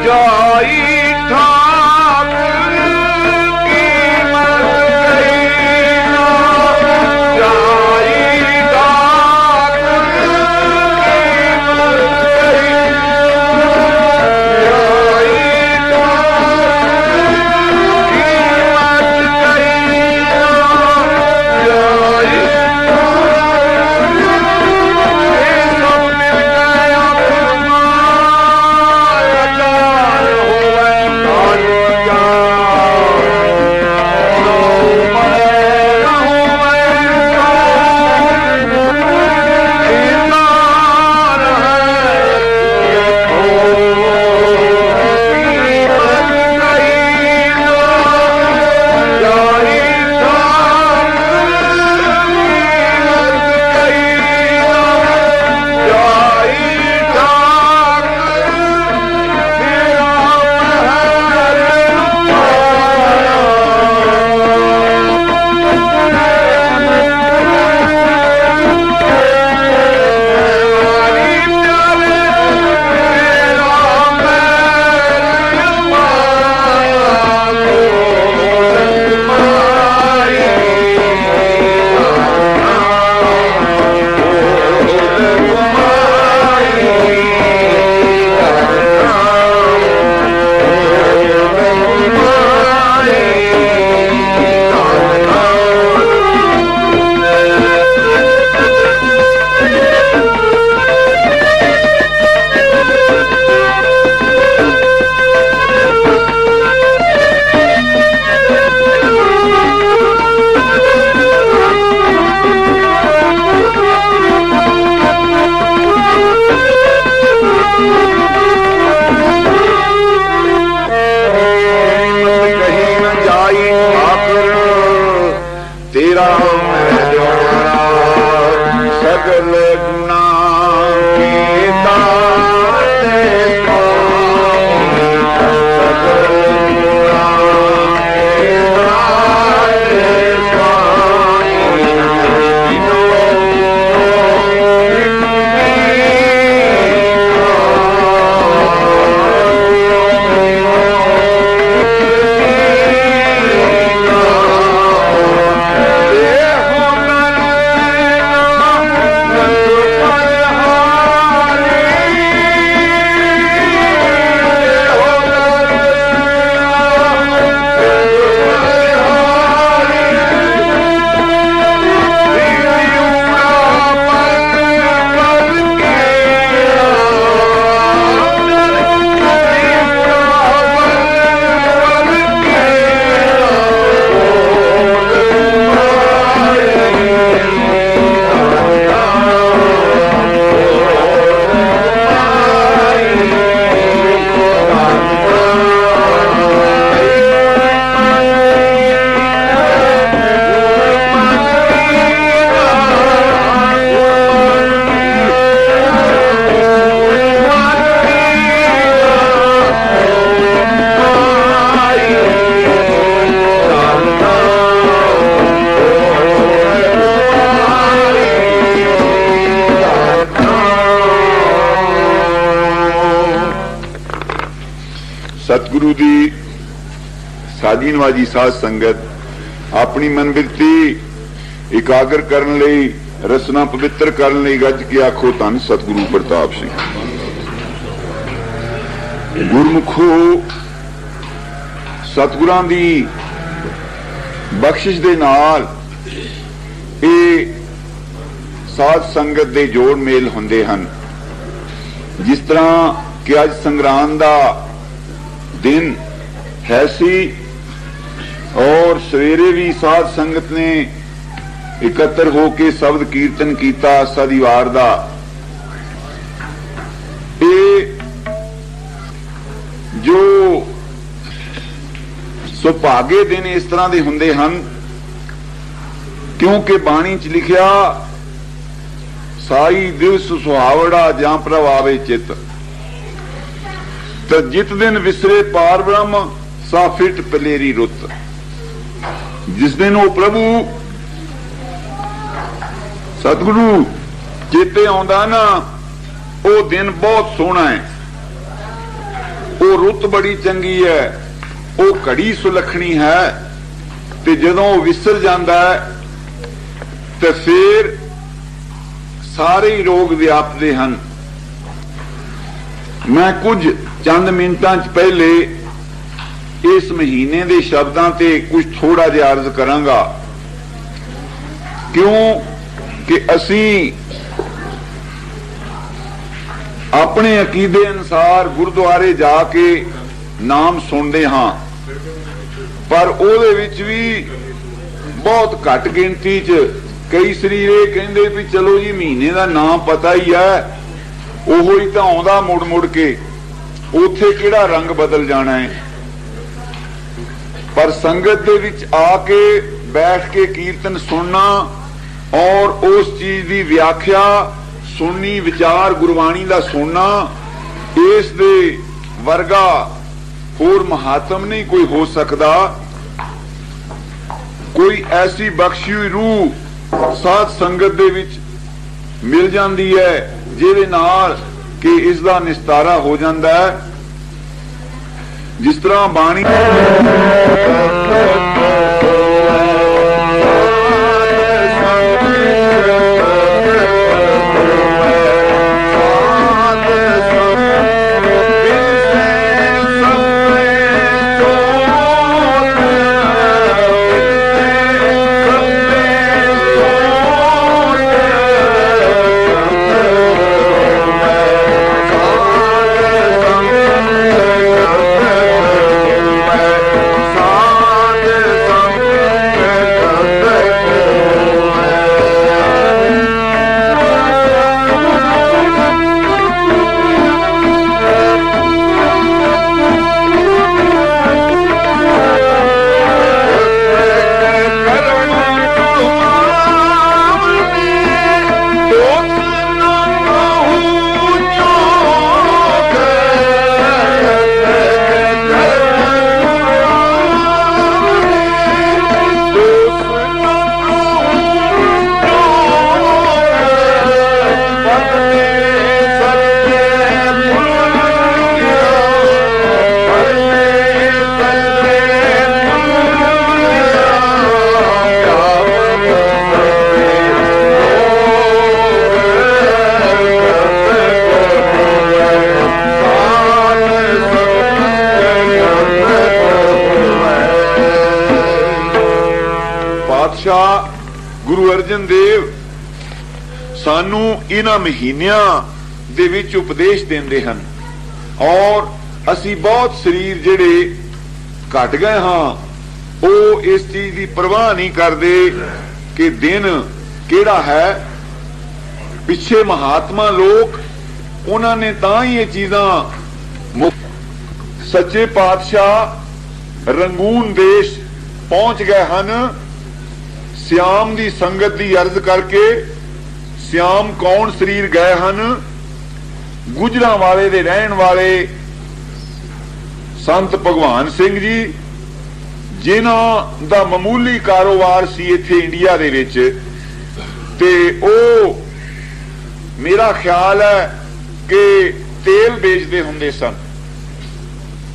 जाई ठाकुर कीमत कही ना, जाई ठाकुर कीमत कही, जाई ठाकुर कीमत कही ना, जाई सतगुरु दी साधी नवाजी साध संगत अपनी मनबिरती एकाग्र करने लई, रसना पवित्र करने लई गज के आखो धन सतगुरु प्रताप सिंह। गुरमुखो सतगुरां दी बख्शिश दे नाल ਇਹ साध संगत दे जोड़ मेल हुंदे हन। जिस तरह कि अज संग्राम दा दिन है सी और सवेरे भी साध संगत ने इकत्र होके शब्द कीर्तन किया सदिवार दा। जो सुभागे दिन इस तरह के हुंदे हन क्योंकि बाणी च लिखिया साई दिवस सुहावड़ा जां प्रभावे चित, तो जित दिन विसरे पार ब्रह्म सा फिट पलेरी रुत। जिस दिन वो प्रभु सतगुरु चेते आउंदा ना, वो दिन बहुत सोहना है। ਉਹ ਰੁੱਤ ਬੜੀ ਚੰਗੀ ਹੈ, ਉਹ ਘੜੀ ਸੁਲੱਖਣੀ ਹੈ, ਤੇ ਜਦੋਂ ਉਹ ਵਿਸਰ ਜਾਂਦਾ ਹੈ ਤੇ ਫਿਰ ਸਾਰੇ ਹੀ ਰੋਗ ਵਿਆਪਦੇ ਹਨ। ਮੈਂ ਕੁਝ ਚੰਦ ਮਿੰਟਾਂ ਚ ਪਹਿਲੇ ਇਸ ਮਹੀਨੇ ਦੇ ਸ਼ਬਦਾਂ ਤੇ ਕੁਝ ਥੋੜਾ ਜਿਹਾ ਅਰਜ਼ ਕਰਾਂਗਾ, ਕਿਉਂ ਕਿ ਅਸੀਂ ਆਪਣੇ ਅਕੀਦੇ ਅਨੁਸਾਰ ਗੁਰਦੁਆਰੇ ਜਾ ਕੇ ਨਾਮ ਸੁਣਦੇ ਹਾਂ, ਪਰ ਉਹਦੇ ਵਿੱਚ ਵੀ ਬਹੁਤ ਘੱਟ ਗਿਣਤੀ ਚ ਕਈ ਸਰੀਰ ਇਹ ਕਹਿੰਦੇ ਵੀ ਚਲੋ ਜੀ ਮਹੀਨੇ ਦਾ ਨਾਮ ਪਤਾ ਹੀ ਹੈ, ਉਹੋ ਹੀ ਤਾਂ ਆਉਂਦਾ ਮੁੜ ਮੁੜ ਕੇ, ਉੱਥੇ ਕਿਹੜਾ ਰੰਗ ਬਦਲ ਜਾਣਾ ਹੈ। ਪਰ ਸੰਗਤ ਦੇ ਵਿੱਚ ਆ ਕੇ ਬੈਠ ਕੇ ਕੀਰਤਨ ਸੁਣਨਾ ਔਰ ਉਸ ਚੀਜ਼ ਦੀ ਵਿਆਖਿਆ ਸੁਣਨੀ, ਵਿਚਾਰ ਗੁਰਬਾਣੀ ਦਾ ਸੁਣਨਾ, ਇਸ ਦੇ ਵਰਗਾ ਹੋਰ ਮਹਾਤਮ ਨਹੀਂ ਕੋਈ ਹੋ ਸਕਦਾ। ਕੋਈ ਐਸੀ ਬਖਸ਼ੀ ਹੋਈ ਰੂਹ ਸਾਧ ਸੰਗਤ ਦੇ ਵਿੱਚ ਮਿਲ ਜਾਂਦੀ ਹੈ ਜਿਹਦੇ ਨਾਲ ਕਿ ਇਸ ਦਾ ਨਿਸਤਾਰਾ ਹੋ ਜਾਂਦਾ ਹੈ। ਜਿਸ ਤਰ੍ਹਾਂ ਬਾਣੀ ਗੁਰੂ ਅਰਜਨ ਦੇਵ ਸਾਨੂੰ ਇਹਨਾਂ ਮਹੀਨਿਆਂ ਦੇ ਵਿੱਚ ਉਪਦੇਸ਼ ਦਿੰਦੇ ਹਨ, ਔਰ ਅਸੀਂ ਬਹੁਤ ਸਰੀਰ ਜਿਹੜੇ ਘਟ ਗਏ ਹਾਂ ਉਹ ਇਸ ਚੀਜ਼ ਦੀ ਪਰਵਾਹ ਨਹੀਂ ਕਰਦੇ ਕਿ ਦਿਨ ਕਿਹੜਾ ਹੈ। ਪਿੱਛੇ ਮਹਾਤਮਾ ਲੋਕ ਉਹਨਾਂ ਨੇ ਤਾਂ ਹੀ ਇਹ ਚੀਜ਼ਾਂ ਸੱਚੇ ਪਾਤਸ਼ਾਹ ਰੰਗੂਨ ਦੇਸ਼ ਪਹੁੰਚ ਗਏ ਹਨ। ਸਿਆਮ ਦੀ ਸੰਗਤ ਦੀ ਅਰਜ਼ ਕਰਕੇ ਸਿਆਮ ਕੌਣ ਸਰੀਰ ਗਏ ਹਨ? ਗੁਜਰਾਂ ਵਾਲੇ ਦੇ ਰਹਿਣ ਵਾਲੇ ਸੰਤ ਭਗਵਾਨ ਸਿੰਘ ਜੀ, ਜਿਨ੍ਹਾਂ ਦਾ ਮਾਮੂਲੀ ਕਾਰੋਬਾਰ ਸੀ ਇੱਥੇ ਇੰਡੀਆ ਦੇ ਵਿੱਚ, ਤੇ ਉਹ ਮੇਰਾ ਖਿਆਲ ਹੈ ਕਿ ਤੇਲ ਵੇਚਦੇ ਹੁੰਦੇ ਸਨ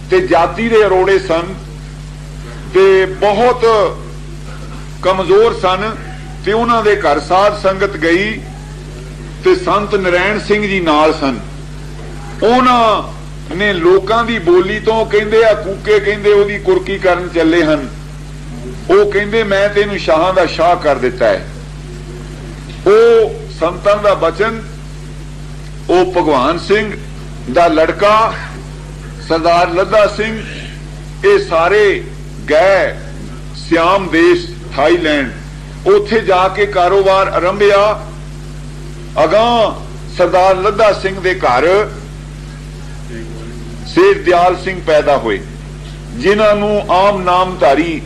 ਤੇ ਜਾਤੀ ਦੇ ਅਰੋੜੇ ਸਨ ਤੇ ਬਹੁਤ ਕਮਜ਼ੋਰ ਸਨ, ਤੇ ਉਹਨਾਂ ਦੇ ਘਰ ਸਾਧ ਸੰਗਤ ਗਈ ਤੇ ਸੰਤ ਨਰੈਣ ਸਿੰਘ ਜੀ ਨਾਲ ਸਨ। ਉਹਨਾਂ ਨੇ ਲੋਕਾਂ ਦੀ ਬੋਲੀ ਤੋਂ ਕਹਿੰਦੇ ਆ ਕੂਕੇ ਕਹਿੰਦੇ ਉਹਦੀ ਕੁਰਕੀ ਕਰਨ ਚੱਲੇ ਹਨ। ਉਹ ਕਹਿੰਦੇ ਮੈਂ ਤੈਨੂੰ ਸ਼ਾਹਾਂ ਦਾ ਸ਼ਾਹ ਕਰ ਦਿੱਤਾ ਹੈ। ਉਹ ਸੰਤਾਂ ਦਾ ਬਚਨ, ਉਹ ਭਗਵਾਨ ਸਿੰਘ ਦਾ ਲੜਕਾ ਸਰਦਾਰ ਲੱਦਾ ਸਿੰਘ, ਇਹ ਸਾਰੇ ਗਏ ਸਿਆਮ ਦੇਸ਼ ਥਾਈਲੈਂਡ, ਉੱਥੇ ਜਾ ਕੇ ਕਾਰੋਬਾਰ ਆਰੰਭਿਆ। ਅਗਾਂਹ ਸਰਦਾਰ ਲੱਦਾ ਸਿੰਘ ਦੇ ਘਰ ਸੇਠ ਦਿਆਲ ਸਿੰਘ ਪੈਦਾ ਹੋਏ, ਜਿਨ੍ਹਾਂ ਨੂੰ ਆਮ ਨਾਮਧਾਰੀ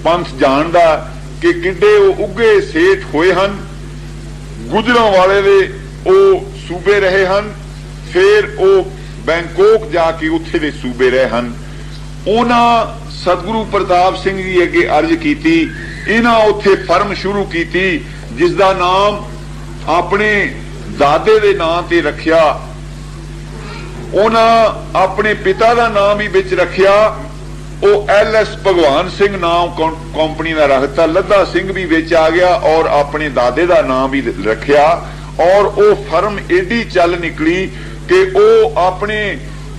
ਪੰਥ ਜਾਣਦਾ ਕਿ ਕਿੱਡੇ ਉਹ ਉੱਗੇ ਸੇਠ ਹੋਏ ਹਨ। ਗੁਜਰਾਂ ਵਾਲੇ ਦੇ ਉਹ ਸੂਬੇ ਰਹੇ ਹਨ, ਫਿਰ ਉਹ ਬੈਂਕਾਕ ਜਾ ਕੇ ਉੱਥੇ ਦੇ ਸੂਬੇ ਰਹੇ ਹਨ। ਉਹਨਾਂ ਸਤਿਗੁਰੂ ਪ੍ਰਤਾਪ ਸਿੰਘ ਜੀ ਅੱਗੇ ਅਰਜ਼ ਕੀਤੀ, ਇਹਨਾਂ ਉੱਥੇ ਫਰਮ ਸ਼ੁਰੂ ਕੀਤੀ ਜਿਸ ਦਾ ਨਾਮ ਆਪਣੇ ਦਾਦੇ ਦੇ ਨਾਂ ਤੇ ਰੱਖਿਆ, उन्हां अपने पिता का नाम ही विच रखिया, वो LS भगवान सिंह नाम कंपनी का रखता। लद्दा सिंह भी विच आ गया और अपने दादे का नाम भी रखिया। और वो फर्म एडी चल निकली कि वो अपने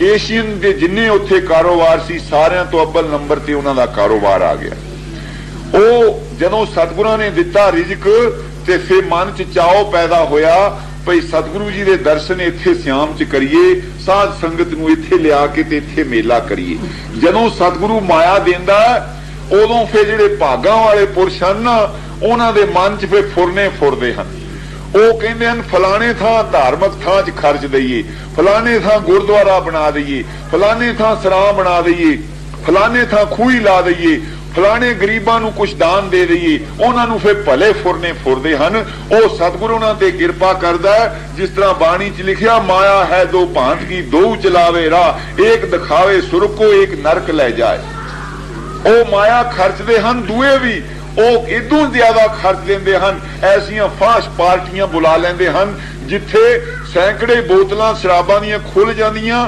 एशियन के जिन्ने उत्थे कारोबार सी सारियां तो अव्वल नंबर ते उन्हां दा कारोबार आ गया। वो जदों सतगुरां ने दिता रिजक ते फिर मन च चाओ पैदा होया भई सतगुरु जी दे दर्शन इत्थे सियाम च करिए, साध संगत नूं इत्थे लिया के ते इत्थे मेला करिए। जदों सतगुरु माया देंदा उदों फिर जिहड़े भागां वाले पुरुष हन उन्हां दे मन च फिर फुरने फुरदे हन। वो कहते हैं फलाने थां धार्मिक थां च खर्च दईए, फलाने थां गुरुद्वारा बना दईए, फलाने थां सरां बना दईए, फलाने थां खूही ला दईए, फलाने गरीबां नूं कुछ दान दे दईए। उन्हां नूं फिर भले फुरने फुरदे हन। वो सतगुरु उन्हां ते किरपा करदा है। जिस तरह बाणी च लिखिया, माया है दो भांत की दो चलावे राह, एक दिखावे सुरग को एक नरक ले जाए। वो माया खर्चदे हन, दूए भी इदों ज्यादा खर्च देंदे हन। ऐसियां फाश पार्टियां बुला लेंदे हन जिथे सैकड़े बोतलां शराबां दीयां खुल जांदियां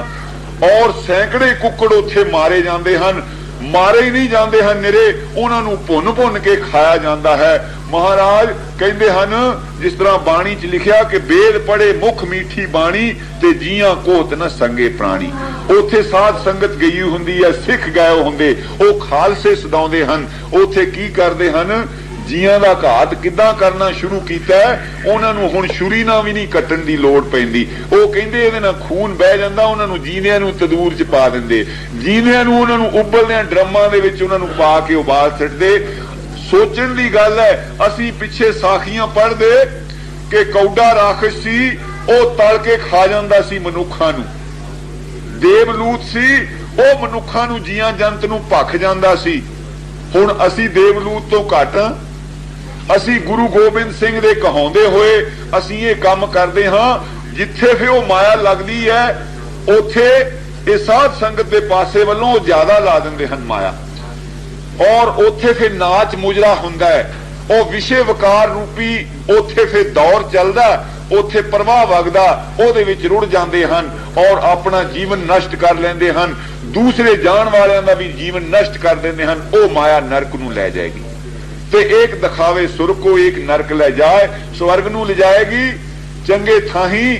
और सैकड़े कुक्कड़ उत्थे मारे जांदे हन। मारे ही नहीं जाते हैं निरे, उन्होंने भुन भुन के खाया जाता है। महाराज कहते हैं जिस तरह बाणी च लिखिया कि वेद पढ़े मुख मीठी बाणी ते जियां कोत न संगे प्राणी। उथे साध संगत गई हुंदी है, सिख गए होंदे, वो खालसे सदाउंदे हन। उथे की करदे हन, जियां दा घात किदां करना शुरू कीता है। उन्होंने हुण छुरी नाल भी नहीं कट्टण दी लोड़ पैंदी। वो कहंदे इहदे नाल खून बह जांदा, उन्होंने जींदियां नूं तंदूर च पा दिंदे, जींदियां नूं उन्होंने उबलदियां ड्रमां दे विच उन्होंने पा के उबाल छड्डदे। सोचण दी गल है, असीं पिछे साखियां पढ़दे कि कौडा राखश सी, वो तल के खा जांदा सी मनुखां नूं। देवलूत सी, वो मनुखां नूं जीआं जंत नूं भख जांदा सी। हुण असीं देवलूत तो घट, असीं गुरु गोबिंद सिंह दे कहाउंदे होए असीं ये काम करदे हां। जिथे फिर वो माया लगदी है उथे ये साध संगत दे पासे वल्लों ज्यादा ला दिंदे हन माया, और उथे फिर नाच मुजरा हुंदा है। वो विषय वकार रूपी उथे फिर दौर चलदा, उथे प्रवाह वगदा, ओहदे विच रुड़ जांदे हन और अपना जीवन नष्ट कर लेंदे हन। दूसरे जान वालियां दा भी जीवन नष्ट कर देंदे हन। ओ माया नरक नूं ले जाएगी ते एक दिखावे सुरग को एक नरक ले जाए, स्वर्ग नूं ले जाएगी। चंगे थाही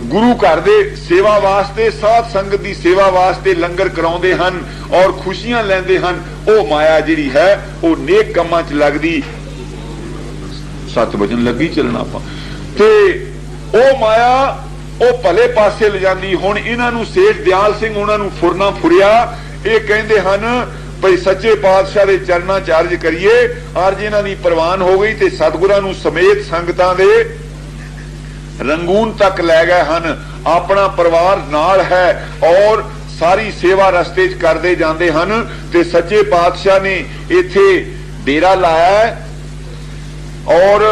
गुरु घर दे सेवा वास्ते, साध संगत दी सेवा वास्ते लंगर कराउंदे हन और खुशियां लैंदे हन। ओ माया जिहड़ी है वो नेक कामां च लगदी, सत वचन लगी चलना पा ते ओ माया ओ भले पासे ले जांदी। हुण इन्हां नूं सेठ दयाल सिंह उन्हां नूं फुरना फुरिया। ये कहंदे हन भई सच्चे पातशाह दे चरनां च अर्ज करिए। अर्ज इन्हां दी प्रवान हो गई ते सतगुरां नूं समेत संगतां दे रंगून तक लै गए हन। अपना परिवार नाल है और सारी सेवा रस्ते च करदे जांदे हन ते सच्चे पातशाह ने इत्थे डेरा लाया है और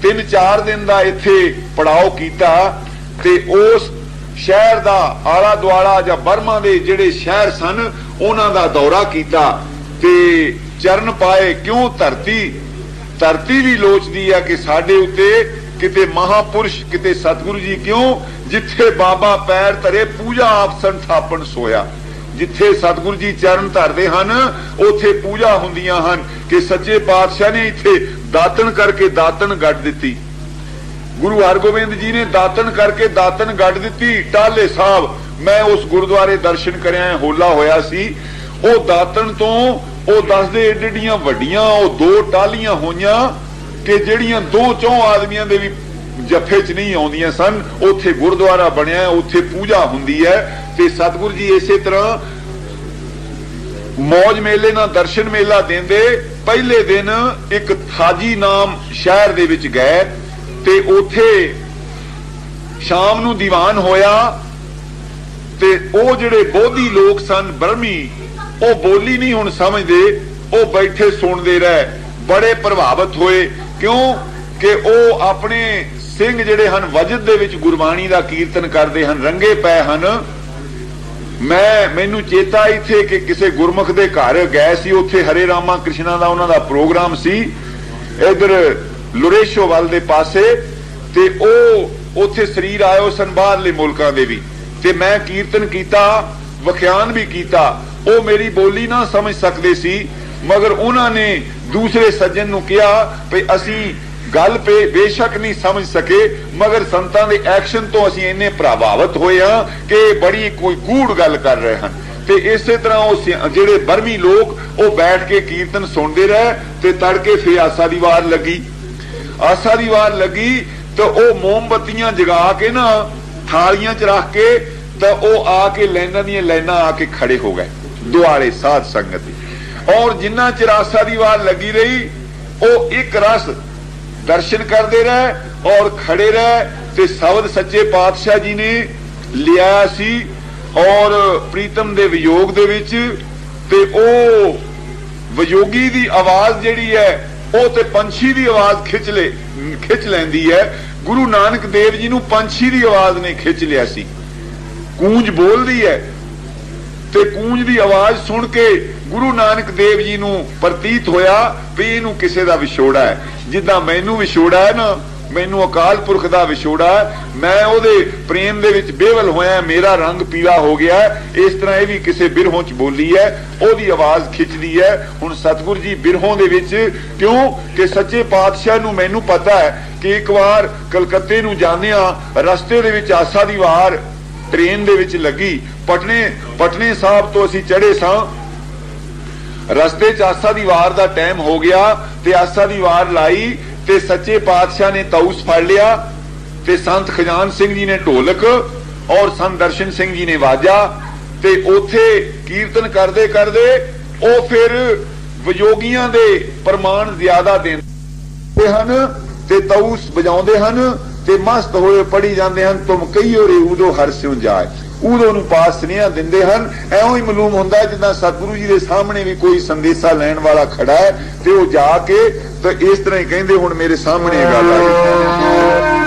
3-4 दिन दा इत्थे पड़ाव कीता ते उस शहर दा आला दुआला जां बर्मा दे जिहड़े शहर सन उन्हां दा दौरा कीता ते चरण पाए। क्यों धरती भी लोचदी है कि साडे उत्ते किते महापुरुष किते सतगुरु जी, क्यों जिथे बाबा पैर धरे पूजा आप संथापन सोया। जिथे सतगुरु जी चरण धरदे हन उथे पूजा हुंदियां हन कि सच्चे पातशाह ने इत्थे दातन करके दातन गढ़ दिती। गुरु हरगोबिंद जी ने दातन करके दातन गढ़ दिती। टाले साहब मैं उस गुरुद्वारे दर्शन करया, होला होया सी। ओ दातन तो ओ दसदे एडियां वड्डियां ओ 2 टालियां होईयां कि ਜਿਹੜੀਆਂ 2-4 आदमियां दे भी जफे च नहीं आउंदियां सन। उत्थे गुरुद्वारा बनया, उत्थे पूजा हुंदी है ते सतगुरु जी इसे तरह मौज मेले ना दर्शन मेला देंदे। पहले दिन एक थाजी नाम शहर दे विच गए ते उत्थे शाम नूं दीवान होया ते ओ जिहड़े बोधी लोग सन ब्रह्मी, ओ बोली नहीं हुण समझदे, ओ बैठे सुनदे रहे, बड़े प्रभावित होए। क्यों कि ओ अपने सिंह जिहड़े हन वजद दे विच गुरबाणी दा कीर्तन करदे हन, रंगे पै हन। मैनू चेता इत्थे कि किसी गुरमुख दे घर गए सी, उत्थे हरे रामा कृष्णा दा उन्हां दा प्रोग्राम सी इधर लुरेशो वाल दे पासे ते ओ ਉੱਥੇ ਸਰੀਰ ਆਇਓ ਸਨ ਬਾਹਰਲੇ ਮੁਲਕਾਂ ਦੇ ਵੀ, ਤੇ ਮੈਂ ਕੀਰਤਨ ਕੀਤਾ, ਵਿਖਿਆਨ ਵੀ ਕੀਤਾ। ਉਹ ਮੇਰੀ ਬੋਲੀ ਨਾ ਸਮਝ ਸਕਦੇ ਸੀ, ਮਗਰ ਉਹਨਾਂ ਨੇ ਦੂਸਰੇ ਸੱਜਣ ਨੂੰ ਕਿਹਾ ਵੀ ਅਸੀਂ ਗੱਲ ਪੇ ਬੇਸ਼ੱਕ ਨਹੀਂ ਸਮਝ ਸਕੇ, ਮਗਰ ਸੰਤਾਂ ਦੇ ਐਕਸ਼ਨ ਤੋਂ ਅਸੀਂ ਇੰਨੇ ਪ੍ਰਭਾਵਿਤ ਹੋਏ ਹਾਂ ਕਿ ਬੜੀ ਕੋਈ ਗੂੜ ਗੱਲ ਕਰ ਰਹੇ ਹਨ। ਤੇ ਇਸੇ ਤਰ੍ਹਾਂ ਉਹ ਜਿਹੜੇ ਬਰਮੀ ਲੋਕ ਉਹ ਬੈਠ ਕੇ ਕੀਰਤਨ ਸੁਣਦੇ ਰਹੇ। ਤੇ ਤੜਕੇ ਫੇਰ ਆਸਾ ਦੀ ਵਾਰ ਲੱਗੀ। ਆਸਾ ਦੀ ਵਾਰ ਲੱਗੀ ਤਾਂ ਉਹ ਮੋਮਬੱਤੀਆਂ ਜਗਾ ਕੇ ਨਾ ਥਾਲੀਆਂ ਚ ਰੱਖ ਕੇ ਤਾਂ ਉਹ ਆ ਕੇ ਲਾਈਨਾਂ ਦੀਆਂ ਲਾਈਨਾਂ ਆ ਕੇ ਖੜੇ ਹੋ ਗਏ ਦੁਆਰੇ ਸਾਧ ਸੰਗਤ ਦੀ। ਔਰ ਜਿੰਨਾ ਚਿਰ ਆਸਾ ਦੀ ਵਾਰ ਲੱਗੀ ਰਹੀ ਉਹ ਇੱਕ ਰਸ ਦਰਸ਼ਨ ਕਰਦੇ ਰਹੇ ਔਰ ਖੜੇ ਰਹੇ। ਤੇ ਸ਼ਬਦ ਸੱਚੇ ਪਾਤਸ਼ਾਹ ਜੀ ਨੇ ਲਿਆ ਸੀ ਔਰ ਪ੍ਰੀਤਮ ਦੇ ਵਿਯੋਗ ਦੇ ਵਿੱਚ, ਤੇ ਉਹ ਵਿਯੋਗੀ ਦੀ ਆਵਾਜ਼ ਜਿਹੜੀ ਹੈ ਉਹ ਤੇ ਪੰਛੀ ਦੀ ਆਵਾਜ਼ ਖਿੱਚ ਲੈਂਦੀ ਹੈ। ਗੁਰੂ ਨਾਨਕ ਦੇਵ ਜੀ ਨੂੰ ਪੰਛੀ ਦੀ ਆਵਾਜ਼ ਨੇ ਖਿੱਚ ਲਿਆ ਸੀ। ਕੂੰਜ ਬੋਲਦੀ ਹੈ ਤੇ ਕੂੰਜ ਦੀ ਆਵਾਜ਼ ਸੁਣ ਕੇ ਗੁਰੂ ਨਾਨਕ ਦੇਵ ਜੀ ਨੂੰ ਪ੍ਰਤੀਤ ਹੋਇਆ ਵੀ ਇਹਨੂੰ ਕਿਸੇ ਦਾ ਵਿਛੋੜਾ ਹੈ। ਜਿੱਦਾਂ ਮੈਨੂੰ ਵਿਛੋੜਾ ਹੈ ਨਾ, ਮੈਨੂੰ ਅਕਾਲ ਪੁਰਖ ਦਾ ਵਿਛੋੜਾ ਹੈ, ਮੈਂ ਉਹਦੇ ਪ੍ਰੇਮ ਦੇ ਵਿੱਚ ਬੇਵਲ ਹੋਇਆ, ਮੇਰਾ ਰੰਗ ਪੀਲਾ ਹੋ ਗਿਆ, ਇਸ ਤਰ੍ਹਾਂ ਇਹ ਵੀ ਕਿਸੇ ਬਿਰਹੋਂ ਚ ਬੋਲੀ ਹੈ, ਉਹਦੀ ਆਵਾਜ਼ ਖਿੱਚਦੀ ਹੈ। ਹੁਣ ਸਤਿਗੁਰੂ ਜੀ ਬਿਰਹੋਂ ਦੇ ਵਿੱਚ ਕਿਉਂ ਕਿ ਸੱਚੇ ਪਾਤਸ਼ਾਹ ਨੂੰ ਮੈਨੂੰ ਪਤਾ ਹੈ ਕਿ ਇੱਕ ਵਾਰ ਕਲਕੱਤੇ ਨੂੰ ਜਾਂਦਿਆਂ ਰਸਤੇ ਦੇ ਵਿੱਚ ਆਸਾ ਦੀ ਵਾਰ ਟ੍ਰੇਨ ਦੇ ਵਿੱਚ ਲੱਗੀ। ਪਟਨੇ ਸਾਹਿਬ ਤੋਂ ਅਸੀਂ ਚੜੇ ਸਾਂ, ਰਸਤੇ ਚ ਆਸਾ ਦੀ ਵਾਰ ਦਾ ਟਾਈਮ ਹੋ ਗਿਆ ਤੇ ਆਸਾ ਦੀ ਵਾਰ ਲਾਈ ਤੇ ਸੱਚੇ ਪਾਤਸ਼ਾਹ ਨੇ ਤਾਊਸ ਫੜ ਲਿਆ ਤੇ ਸੰਤ ਖਜ਼ਾਨ ਸਿੰਘ ਜੀ ਨੇ ਢੋਲਕ ਔਰ ਸੰਤ ਦਰਸ਼ਨ ਸਿੰਘ ਜੀ ਨੇ ਵਾਜਾ। ਤੇ ਉਥੇ ਕੀਰਤਨ ਕਰਦੇ ਕਰਦੇ ਉਹ ਫਿਰ ਵਿਯੋਗੀਆਂ ਦੇ ਪ੍ਰਮਾਣ ਜ਼ਿਆਦਾ ਦਿੰਦੇ ਹਨ ਤੇ ਤਾਊਸ ਵਜਾਉਂਦੇ ਹਨ ਤੇ ਮਸਤ ਹੋਏ ਪੜੀ ਜਾਂਦੇ ਹਨ। ਤੁਮ ਕਹੀਓ ਰੇ ਉਦੋਂ ਹਰ ਸਿਉ ਜਾਏ, ਉਦੋਂ ਨੂੰ ਪਾਸ ਸੁਨੇਹਾ ਦਿੰਦੇ ਹਨ। ਐਉਂ ਹੀ ਮਾਲੂਮ ਹੁੰਦਾ ਜਿੱਦਾਂ ਸਤਿਗੁਰੂ ਜੀ ਦੇ ਸਾਹਮਣੇ ਵੀ ਕੋਈ ਸੰਦੇਸ਼ਾ ਲੈਣ ਵਾਲਾ ਖੜਾ ਹੈ ਤੇ ਉਹ ਜਾ ਕੇ ਤੇ ਇਸ ਤਰ੍ਹਾਂ ਹੀ ਕਹਿੰਦੇ ਹੁਣ ਮੇਰੇ ਸਾਹਮਣੇ ਇਹ ਗੱਲ ਆਈ।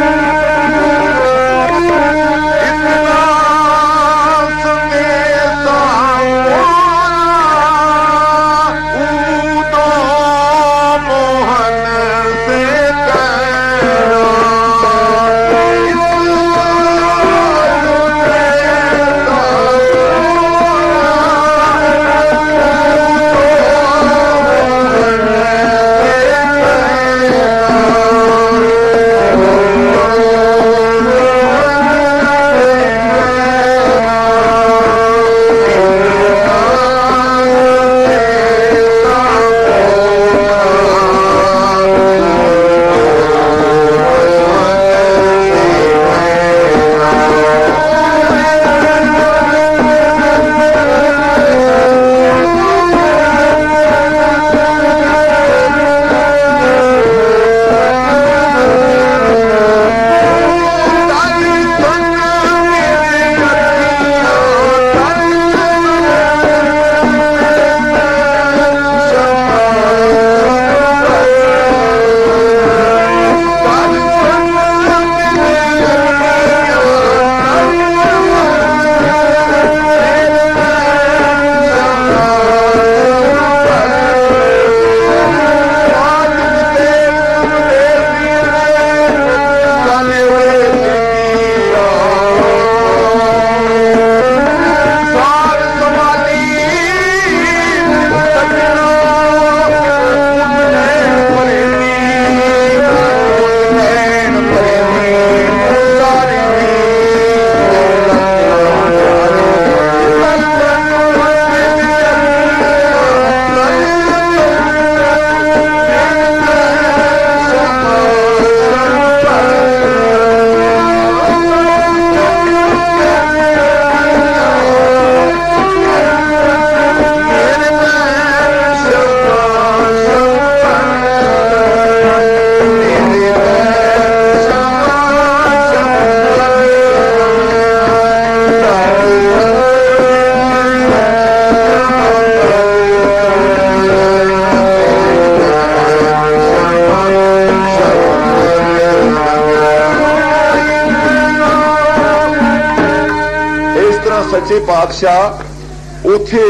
ਸੱਚੇ ਪਾਤਸ਼ਾਹ ਉਥੇ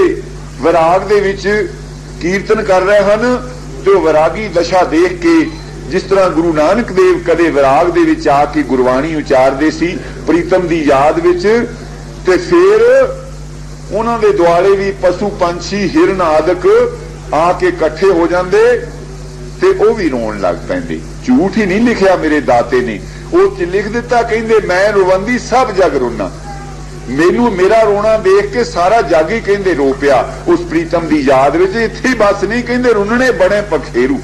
ਵਿਰਾਗ ਦੇ ਵਿੱਚ ਕੀਰਤਨ ਕਰ ਰਹੇ ਹਨ। ਜੋ ਵਿਰਾਗੀ ਦਸ਼ਾ ਦੇਖ ਕੇ जिस तरह गुरु नानक देव कदे विराग दे विच आके गुरबाणी उचारदे सी प्रीतम दी याद विच, ते फिर उन्हां दे दुआले भी पशु पंछी हिरन आदक आके इकट्ठे हो जांदे ते ओ भी रोण लग पैंदे। झूठ ही नहीं लिखिया मेरे दाते ने, ਉਹ लिख दिता कहंदे मैं रोवंदी सब जग रोना, मैनू मेरा रोना देख के सारा जग ही कहंदे रो पिया उस प्रीतम दी याद विच। इत्थे बस नहीं कहंदे रुनने बड़े पखेरू,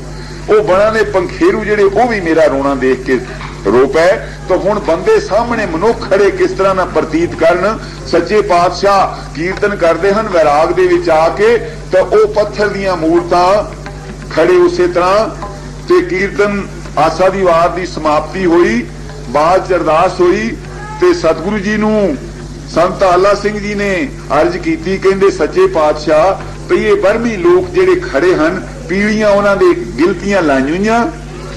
ਉਹ बड़ा ने पंखेरू जिहड़े ਉਹ भी मेरा रोना देख के रो पए। तो हुण बंदे सामने मनुख खड़े किस तरह ना प्रतीत करन, सच्चे पातशाह कीर्तन करते हैं वैराग दे विच आके, तो ਉਹ पत्थर दीयां मूर्तां खड़े उसे तरह। ते कीर्तन आसा दी वार दी समाप्ति हुई, बाद च अरदास हुई ते सतगुरु जी नूं संत आला सिंह जी ने अर्ज कीती, कहंदे सच्चे पातशाह भी ये बरमी लोग जिहड़े खड़े हन पीड़ियां उन्हां दे गिलतियां लाईयां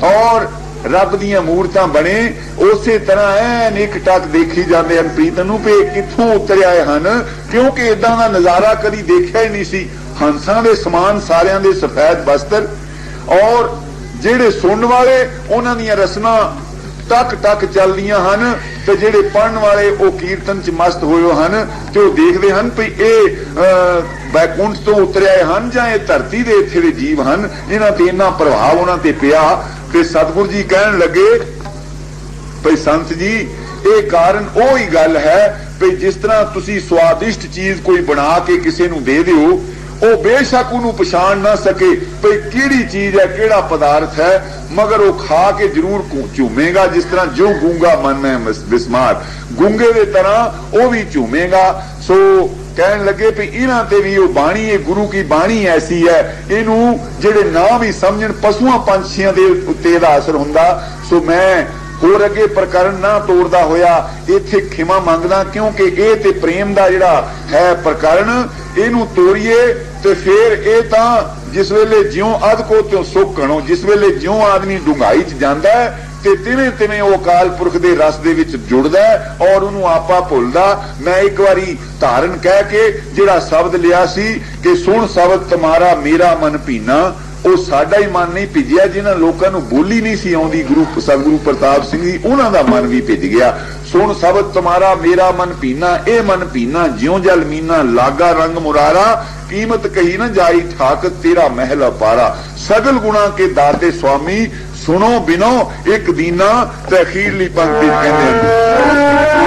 और रब दीयां मूर्तां बने उसे तरह ऐन एक टक देखी जाते हैं प्रीतम नूं भी कित्थों उतरे आए हन, क्योंकि इदां दा नज़ारा कदी देखिया ही नहीं सी। हंसां दे समान सारियां दे सफेद बस्तर और ਜਿਹੜੇ सुनने वाले उन्हां दीयां रसना टक टक चलदियां हन, ते ਜਿਹੜੇ पढ़न वाले वो कीर्तन च मस्त होए हन, ते वो देखते हैं भी ये बैकुंठ तो उतरे आए हन जां ये धरती दे इत्थे दे जीव हन, इन्हां ते इन्ना प्रभाव उन्हां ते पिया। ते सतगुरु जी कहन लगे भई संत जी ये कारण ओ ही गल है भी जिस तरह तुसी स्वादिष्ट चीज कोई बना के किसी नूं दे दिओ, ਉਹ बेशक ਉਹਨੂੰ ਪਛਾਣ ਨਾ ਸਕੇ ਭਈ ਕਿਹੜੀ ਚੀਜ਼ ਹੈ ਕਿਹੜਾ ਪਦਾਰਥ ਹੈ, ਮਗਰ ਉਹ ਖਾ ਕੇ ਜ਼ਰੂਰ ਝੂਮੇਗਾ। ਜਿਸ ਤਰ੍ਹਾਂ ਜੋ ਗੂੰਗਾ ਮਨ ਮੈਂ ਬਿਸਮਾਰ, ਗੂੰਗੇ ਦੇ ਤਰ੍ਹਾਂ ਉਹ ਵੀ ਝੂਮੇਗਾ। ਸੋ ਕਹਿਣ ਲੱਗੇ ਵੀ ਇਹਨਾਂ ਤੇ ਵੀ ਉਹ ਬਾਣੀ, ਇਹ ਗੁਰੂ ਕੀ ਬਾਣੀ ਐਸੀ ਹੈ, ਇਹਨੂੰ ਜਿਹੜੇ ਨਾ ਵੀ ਸਮਝਣ ਪਸ਼ੂਆਂ ਪੰਛੀਆਂ ਦੇ ਉੱਤੇ ਇਹਦਾ ਅਸਰ ਹੁੰਦਾ। ਸੋ ਮੈਂ होर अगे प्रकरण ना तोड़दा होया इत्थे खिमा मंगदा, क्योंकि ये ते प्रेम दा जिहड़ा है प्रकरण इहनूं तोड़िए ते फिर ये तां जिस वेले ज्यों अध को त्यों सुख घणो, जिस वेले ज्यों आदमी डूंघाई च जांदा है ते तिवें तिवें वो अकाल पुरख दे रस दे विच जुड़दा है और उहनूं आपा भुलदा। मैं एक वारी धारण कह के जिहड़ा शब्द लिया सी कि सुण शब्द तुम्हारा मेरा मन भीना, ਉਹ ਸਾਡਾ ਹੀ ਮਨ ਨਹੀਂ ਭਿੱਜਿਆ। ਜਿਨ੍ਹਾਂ ਲੋਕਾਂ ਨੂੰ ਬੋਲੀ ਨਹੀਂ ਸੀ ਆਉਂਦੀ ਗੁਰੂ ਸਤਿਗੁਰੂ ਪ੍ਰਤਾਪ ਸਿੰਘ ਜੀ, ਉਹਨਾਂ ਦਾ ਮਨ ਵੀ ਭਿੱਜ ਗਿਆ। ਸੁਣ ਸ਼ਬਦ ਤੁਮਾਰਾ ਮੇਰਾ ਮਨ ਭੀਨਾ, ਇਹ ਮਨ ਭੀਨਾ ਜਿਉਂ ਜਲ ਮੀਨਾ, ਲਾਗਾ ਰੰਗ ਮੁਰਾਰਾ, ਕੀਮਤ ਕਹੀ ਨਾ ਜਾਈ ਠਾਕ ਤੇਰਾ ਮਹਿਲ ਅਪਾਰਾ। ਸਗਲ ਗੁਣਾ ਕੇ ਦਾਤੇ ਸੁਆਮੀ, ਸੁਣੋ ਬਿਨੋ ਇੱਕ ਦੀਨਾ। ਤੇ ਅਖੀਰਲੀ ਪੰਕਤੀ ਕਹਿੰਦੇ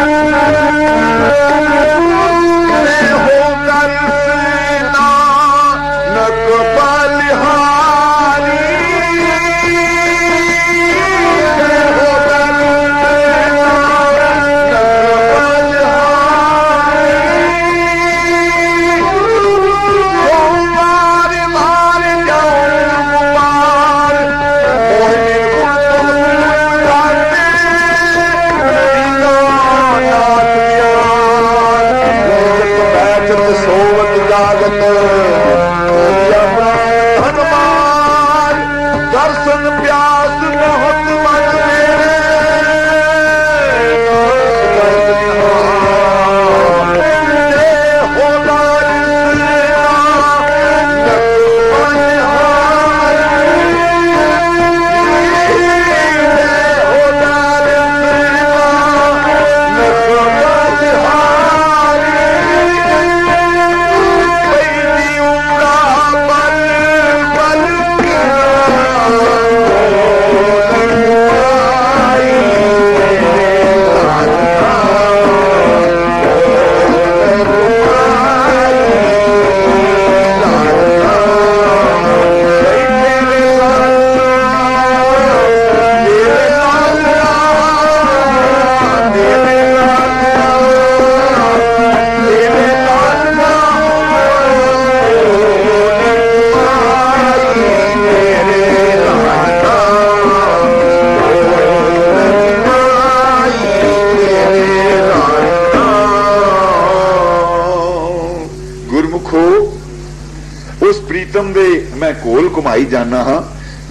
मैं घोल घुमाई जाना हाँ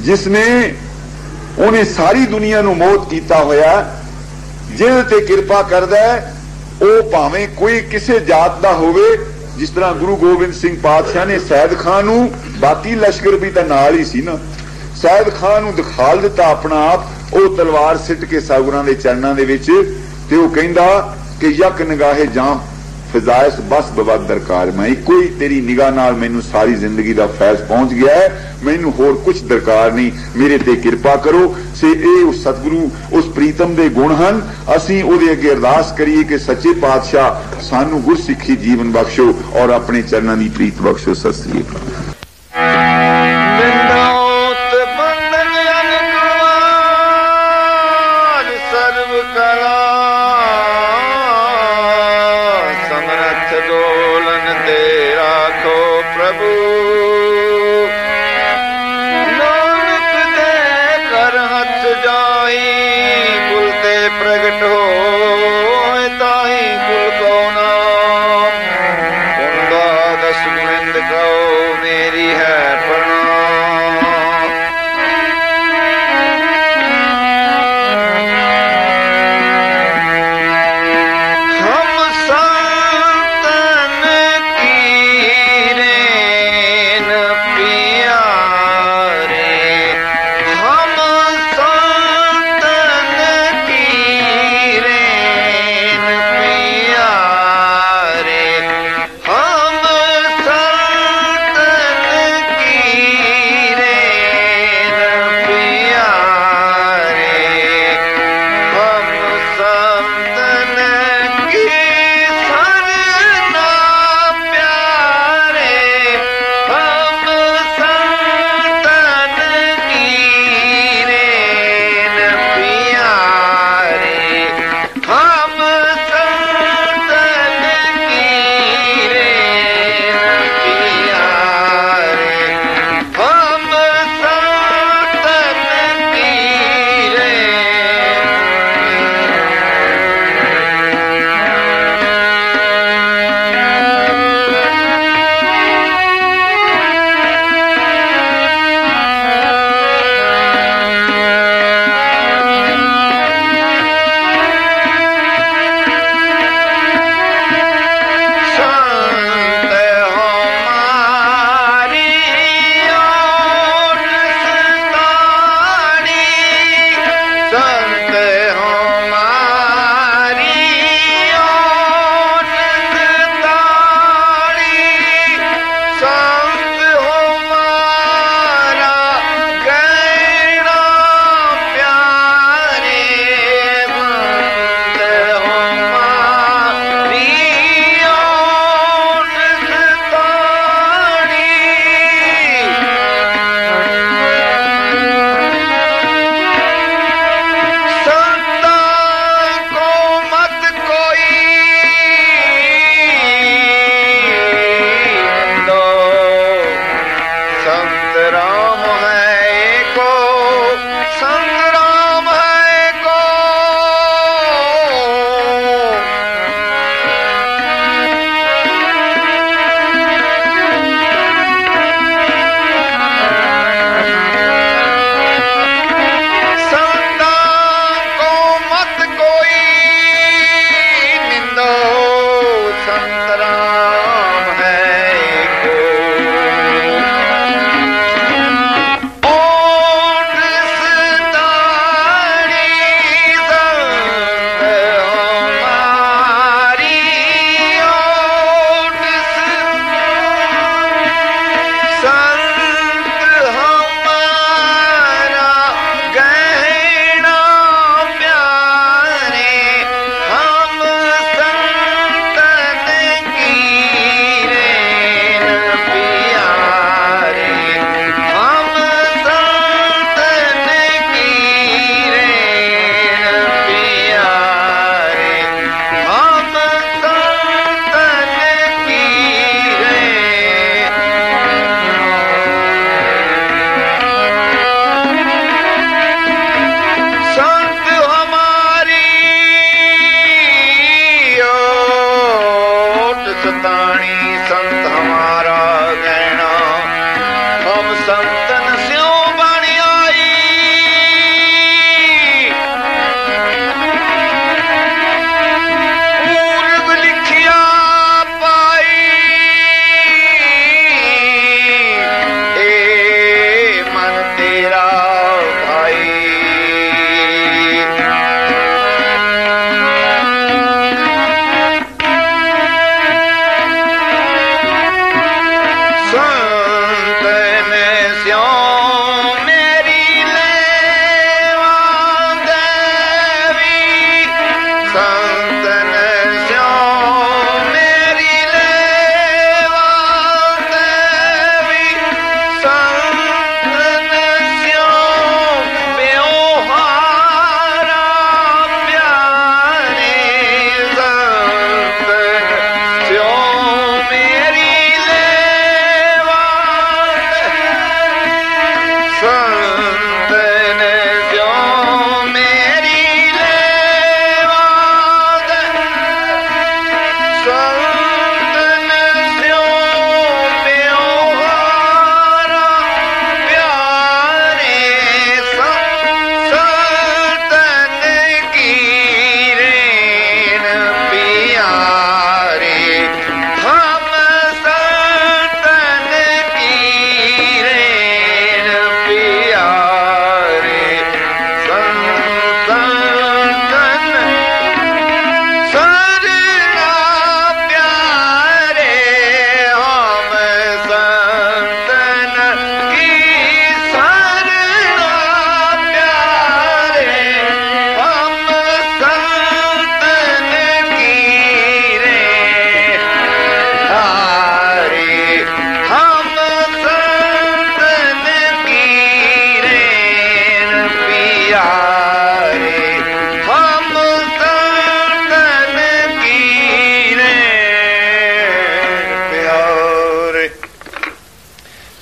जिसने उन्हें सारी दुनिया नूं मोहित कीता होया, जिहदे ते किरपा करदा है ਉਹ ਭਾਵੇਂ ਕੋਈ ਕਿਸੇ ਜਾਤ ਦਾ ਹੋਵੇ। जिस तरह गुरु गोबिंद सिंह पातशाह ने सैयद खान नूं, बाकी लश्कर भी तो नाल ही सी ना, सैयद खान नूं दिखाल दिता अपना आप, वो तलवार सिट के सागुरां दे चरणों दे विच ते वो कहंदा कि यक निगाहे जां फिजाइस बस बवद दरकार, मैं इको ही तेरी निगाह नाल मैनू सारी जिंदगी का फैज पहुंच गया है, मैनू होर कुछ दरकार नहीं, मेरे ते कृपा करो। से ये उस सतगुरु उस प्रीतम दे गुण हन। असीं उहदे अगे अरदास करिए कि सच्चे पातशाह सानू गुरसिੱਖੀ जीवन बख्शो और अपने चरणों की प्रीत बख्शो। सत श्री अकाल।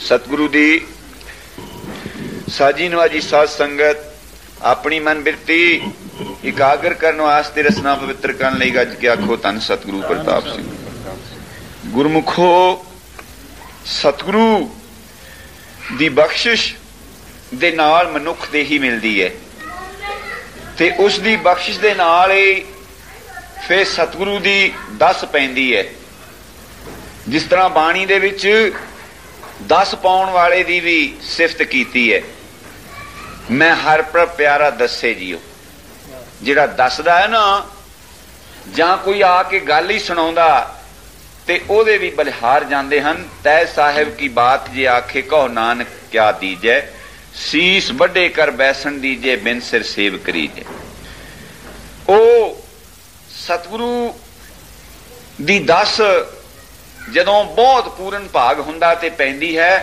सतगुरु दी साजी नवाजी साध संगत अपनी मन बिरती इकागर करने वास्ते रसना पवित्र करने लई गज के आखो धन सतगुरु प्रताप सिंह। गुरमुखो सतगुरु दी बख्शिश दे नाल मनुख दे ही मिलदी है ते उस दी बख्शिश दे नाल ही फिर सतगुरु दी दस पैंदी है। जिस तरह बाणी दे विच दस पाउण वाले दी भी सिफत कीती है, मैं हर पर प्यारा दसे जियो। जिहड़ा दसदा है ना जां कोई आके गल ही सुणाउंदा ते ओदे भी बलिहार जांदे हन। तै साहिब की बात जे आखे कहो नानक क्या दीजै, सीस वड्डे कर बैसन दीजे बिन सिर सेव करीजे। ओ सतगुरु दी दस जदों बहुत पूर्ण भाग हुंदा ते पैंदी है,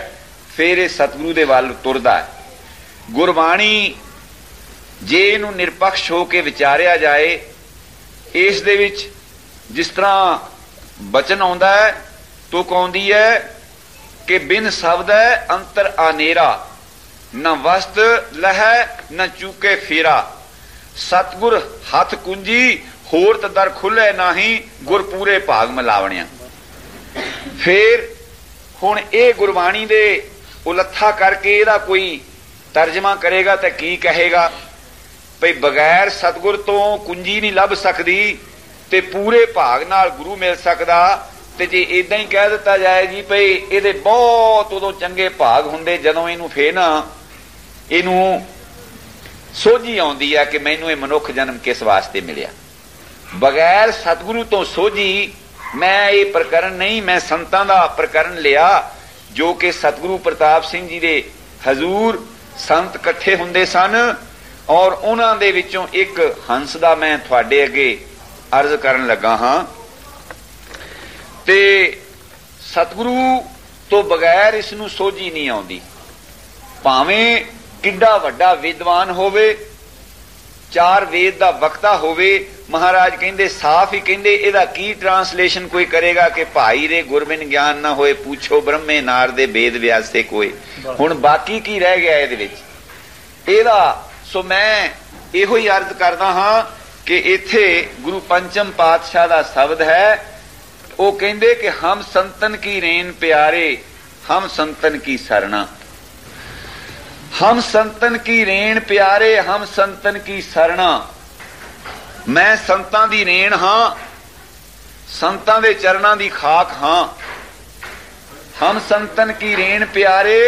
फिर ये सतगुरु दे वल तुरदा है। गुरबाणी जे इहनूं निरपक्ष हो के विचारिया जाए, इस दे विच जिस तरह बचन आउंदा है तो कहंदी है कि बिन शब्द है अंतर आनेरा, न वस्त लहै न चूके फेरा। सतगुर हथ कुंजी होर त दर खुले नाही, गुर पूरे भाग मिलावणिया। फिर हुण ये गुरबाणी दे उलत्था करके इहदा कोई तर्जमा करेगा तो की कहेगा भई बगैर सतगुर तो कुंजी नहीं लभ सकदी ते पूरे भाग नाल गुरु मिल सकदा। ते जे इदां ही कह दिता जाए जी भई इहदे बहुत उदों चंगे भाग हुंदे जदों इहनूं फिर ना इहनूं सोझी आउंदी है कि मैनूं इह मनुख जन्म किस वास्ते मिलिया। बगैर सतगुरु तो सोझी मैं ये प्रकरण नहीं, मैं संतां दा प्रकरण लिया जो कि सतगुरु प्रताप सिंह जी दे हजूर संत इकट्ठे हुंदे सन और उन्हां दे विचों एक हंस दा मैं तुहाडे अगे अर्ज करन लगा हां। ते सतगुरु तो बगैर इसनूं सोझी नहीं आउंदी। भावें किड्डा वड्डा विद्वान होवे, चार वेद दा वक्ता होवे, महाराज कहंदे साफ ही कहंदे इहदा की ट्रांसलेशन कोई करेगा कि भाई रे गुरबिन ज्ञान ना होए, पूछो ब्रह्मे नार दे वेद व्यासे कोई। हुण बाकी की रह गया इहदे विच इहदा। सो मैं इहो ही अर्ज करदा हां कि इत्थे गुरु पंचम पातशाह दा शब्द है, वो कहंदे कि हम संतन की रेन प्यारे, हम संतन की सरना। हम संतन की रेण प्यारे, हम संतन की सरना। मैं संतां दी रेण हां, संतां दे चरणां दी खाक हां। हम संतन की रेण प्यारे,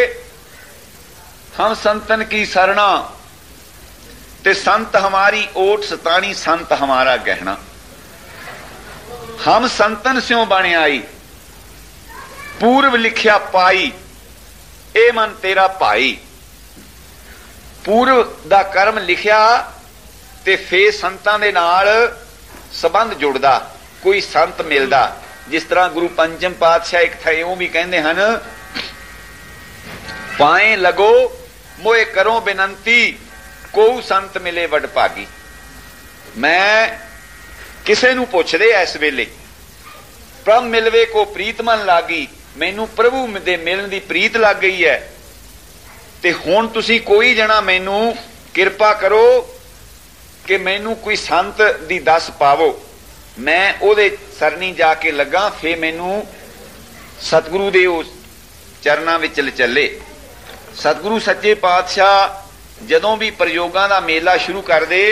हम संतन की सरना। ते संत हमारी ओट सतानी, संत हमारा गहना। हम संतन स्यों बण आई, पूर्व लिखिया पाई, ए मन तेरा भाई। पूर्व दा कर्म लिखिया ते फिर संतां दे नाल संबंध जुड़दा, कोई संत मिलदा। जिस तरह गुरु पंचम पातशाह एक था इउं भी कहंदे हन, पाए लगो मोए करो बेनंती, कोऊ संत मिले वड भागी। मैं किसे नूं पुछदे इस वेले प्रभ मिलवे को प्रीत मन लागी, मैनू प्रभु दे मिलन दी प्रीत लग गई है। ते हुण तुसी कोई जना मैनू किरपा करो कि मैनू कोई संत दी दस पावो, मैं ओदे सरनी जाके लगा, फिर मैनू सतगुरु दे उस चरनां विच चले। सतगुरु सच्चे पातशाह जदों भी प्रयोगां दा मेला शुरू कर दे,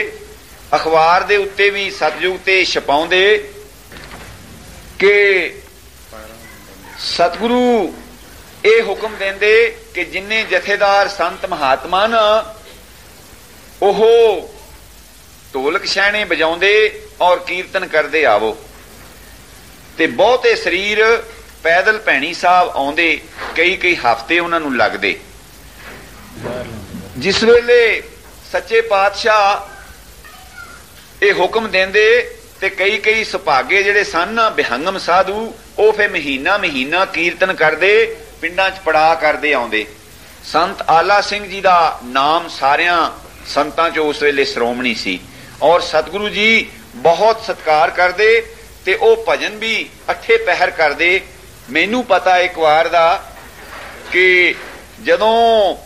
अखबार दे उत्ते भी सतयुग ते छपाउंदे कि सतगुरु ये हुक्म देंदे कि जिन्ने जथेदार संत महात्मा न ओह ढोलक छैणे बजाउंदे और कीर्तन करदे आवो। ते बहुते शरीर पैदल भैणी साहब आउंदे, कई कई हफ्ते उन्हां नूं लगदे। जिस वेले सच्चे पातशाह ये हुक्म देंदे ते कई कई सुभागे जिहड़े सन बिहंगम साधु वो फिर महीना महीना कीर्तन करदे, पिंडां च पड़ा करदे आउंदे। संत आला सिंह जी दा नाम सारियां संतां चों उस वेले श्रोमणी सी और सतगुरु जी बहुत सत्कार करदे ते ओ भजन भी अठे पहर करदे। मैनू पता एक वार दा कि जदों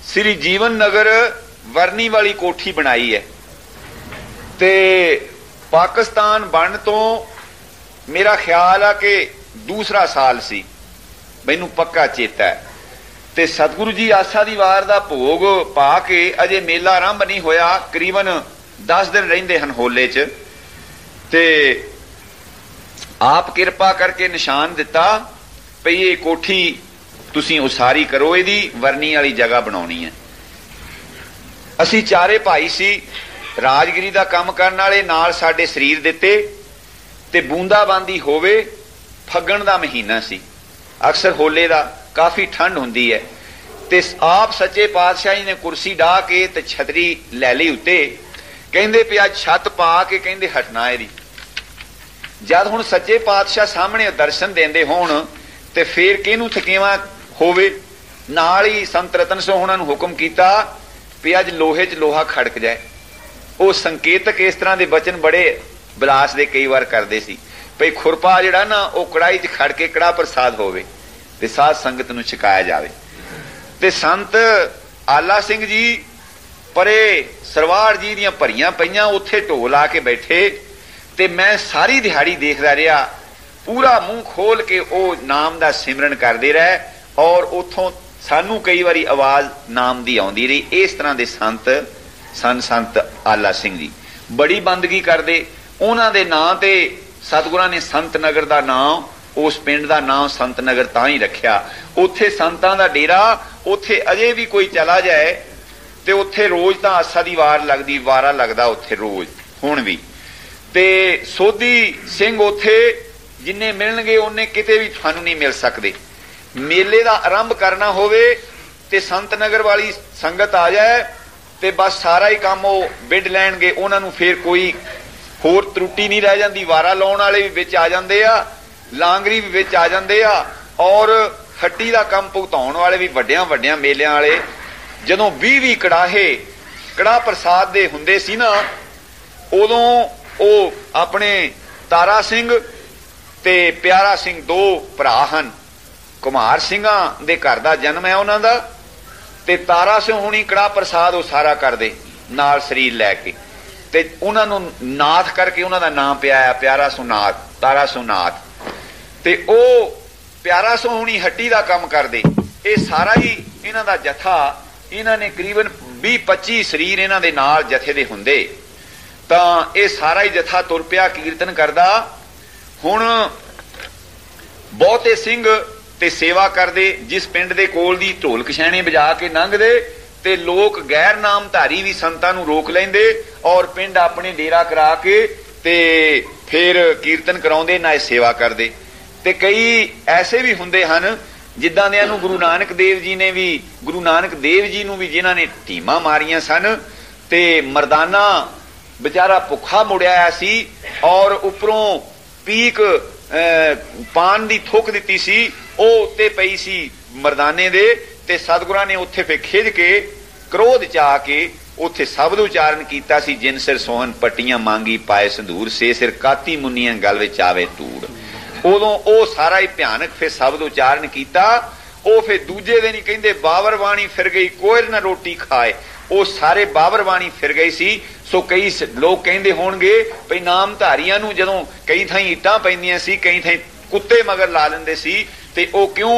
श्री जीवन नगर वरनी वाली कोठी बनाई है ते पाकिस्तान बन तो मेरा ख्याल आ कि दूसरा साल सी, मैनू पक्का चेता है। ते सतगुरु जी आसा दी वार दा भोग पा के अजे मेला आरंभ नहीं होया, करीबन 10 दिन रहिंदे हन होले च, ते आप किरपा करके निशान दिता भई ये कोठी तुसीं उसारी करो, इहदी वरनी वाली जगह बनाउणी है। असीं चारे भाई सी, राजगिरी दा काम करन वाले, नाल साडे शरीर दिते, ते बूंदाबांदी होवे, फग्गण दा महीना सी, अक्सर होले दा काफी ठंड हुंदी है। ते आप सच्चे पातशाह जी ने कुर्सी डाह के ते छतरी लै ली उत्ते, कहंदे पे अज छत पा के कहंदे हटना इहदी। जद हुण सच्चे पातशाह सामने दर्शन देंदे होण ते फिर किहनूं थकेवा होवे। नाल ही संत रतन सिंह हुणां नूं हुक्म कीता भी अज लोहे च लोहा खड़क जाए। वो संकेतक इस तरह के बचन बड़े बिलास दे कई बार करते सी, भई खुरपा जिहड़ा ना वो कड़ाही च खड़ के कड़ा प्रसाद होवे ते साध संगत नूं छकाया जावे। ते संत आला सिंह जी परे सरवाड़ जी दियां भरियां पईयां उत्थे ढोल आ के बैठे, ते मैं सारी दिहाड़ी देखदा रहा, पूरा मुंह खोल के वो नाम दा सिमरन करदे रहे, और उथों सानू कई बारी आवाज नाम दी आउंदी रही। इस तरह दे संत आला सिंह जी बड़ी बंदगी करदे। उन्हां दे नां ते सतगुरां ने संत नगर दा नाम, उस पिंड दा नाम संत नगर तां ही रखिया। उत्थे संतां दा डेरा, उत्थे अजे भी कोई चला जाए ते उत्थे रोज तां आसा दी वार लगदी, वारा लगदा उत्थे रोज हुण भी। ते सोधी सिंह उत्थे जिन्ने मिलणगे उन्ने किते भी थानू नहीं मिल सकदे। मेले दा आरंभ करना होवे ते संत नगर वाली संगत आ जाए ते बस सारा ही काम वो बिड लैणगे, उन्हां नूं फिर कोई होर त्रुटि नहीं रह जाती। वारा लाउण वाले भी विच आ जांदे आ, लांगरी भी विच आ जांदे आ, और हट्टी दा काम भुगताउण वाले भी वड्डियां वड्डियां मेलियां वाले। जदों 20 कड़ाहे कड़ा प्रसाद दे हुंदे सी ना, उदों ओ अपने तारा सिंह ते प्यारा सिंह दो भरा हन। कुमार सिंहां दे घर दा जन्म है उन्हां दा, ते तारा सिंह हुणी कड़ा प्रसाद वो सारा करदे नाल शरीर लैके, ते उन्हां नूं नाथ करके उन्हां दा नाम पिया प्यारा सुनाथ, तारा सुनाथ। ते ओ प्यारा सिंह हुणी हट्टी दा काम करदे। ये सारा ही इन्हां दा जथा, इन्हां ने करीबन 20-25 शरीर इन्हां दे नाल जथे दे हुंदे। तां ये सारा ही जथा तुर पिया कीर्तन करदा। हुण बहुते सिंह ते सेवा करदे, जिस पिंड दे कोल दी ढोल कछैणे बजा के लंघदे ते लोक गैर नामधारी भी संतां नूं रोक लैंदे और पिंड अपने डेरा करा के ते फिर कीर्तन कराउंदे, नाल सेवा करदे। ते कई ऐसे भी हुंदे हन जिद्दां दियां नूं गुरु नानक देव जी ने भी, गुरु नानक देव जी नूं भी जिन्हां ने टीमां मारियां सन, ते मरदाना बेचारा भुखा मुड़िया आया सी और उपरों पीक पान दी थुक दिती सी, ओ उत्ते पई सी मरदाने दे। ते सतगुरां ने उत्थे फिर खिज के क्रोध च आके उत्थे शब्द उचारण कीता सी, जिन सिर सोहन पट्टियां मांगी पाए संधूर, से सिर काती मुन्नियां गल विच आवे तूड़। उदों ओ सारा ही भयानक फिर शब्द उचारण कीता। ओ फिर दूजे दिन ही कहंदे बावर बाणी फिर गई कोयर न रोटी खाए, ओ सारे बावर बाणी फिर गई सी। सो कई लोग कहंदे होणगे भई नामधारियां नूं जदों कई थाई ईटां पैंदियां सी, कई थाई कुत्ते मगर ला लैंदे सी, ते ओ क्यों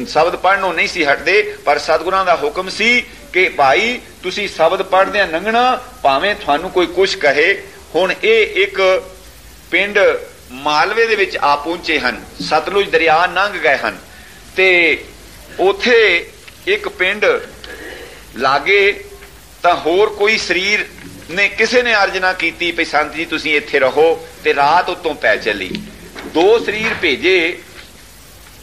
शब्द पढ़नों नहीं सी हटदे। पर सतगुरां दा हुक्म सी कि भाई तुसी शब्द पढ़दे लंघना, भावें थानू कोई कुछ कहे। हुण ये एक पिंड मालवे दे विच आ पहुंचे हन, सतलुज दरिया लंघ गए हन, ते उथे एक पिंड लागे तां होर कोई शरीर ने किसी ने अर्जना की भई संत जी तुसीं इत्थे रहो, ते रात उत्तों पै चली। 2 शरीर भेजे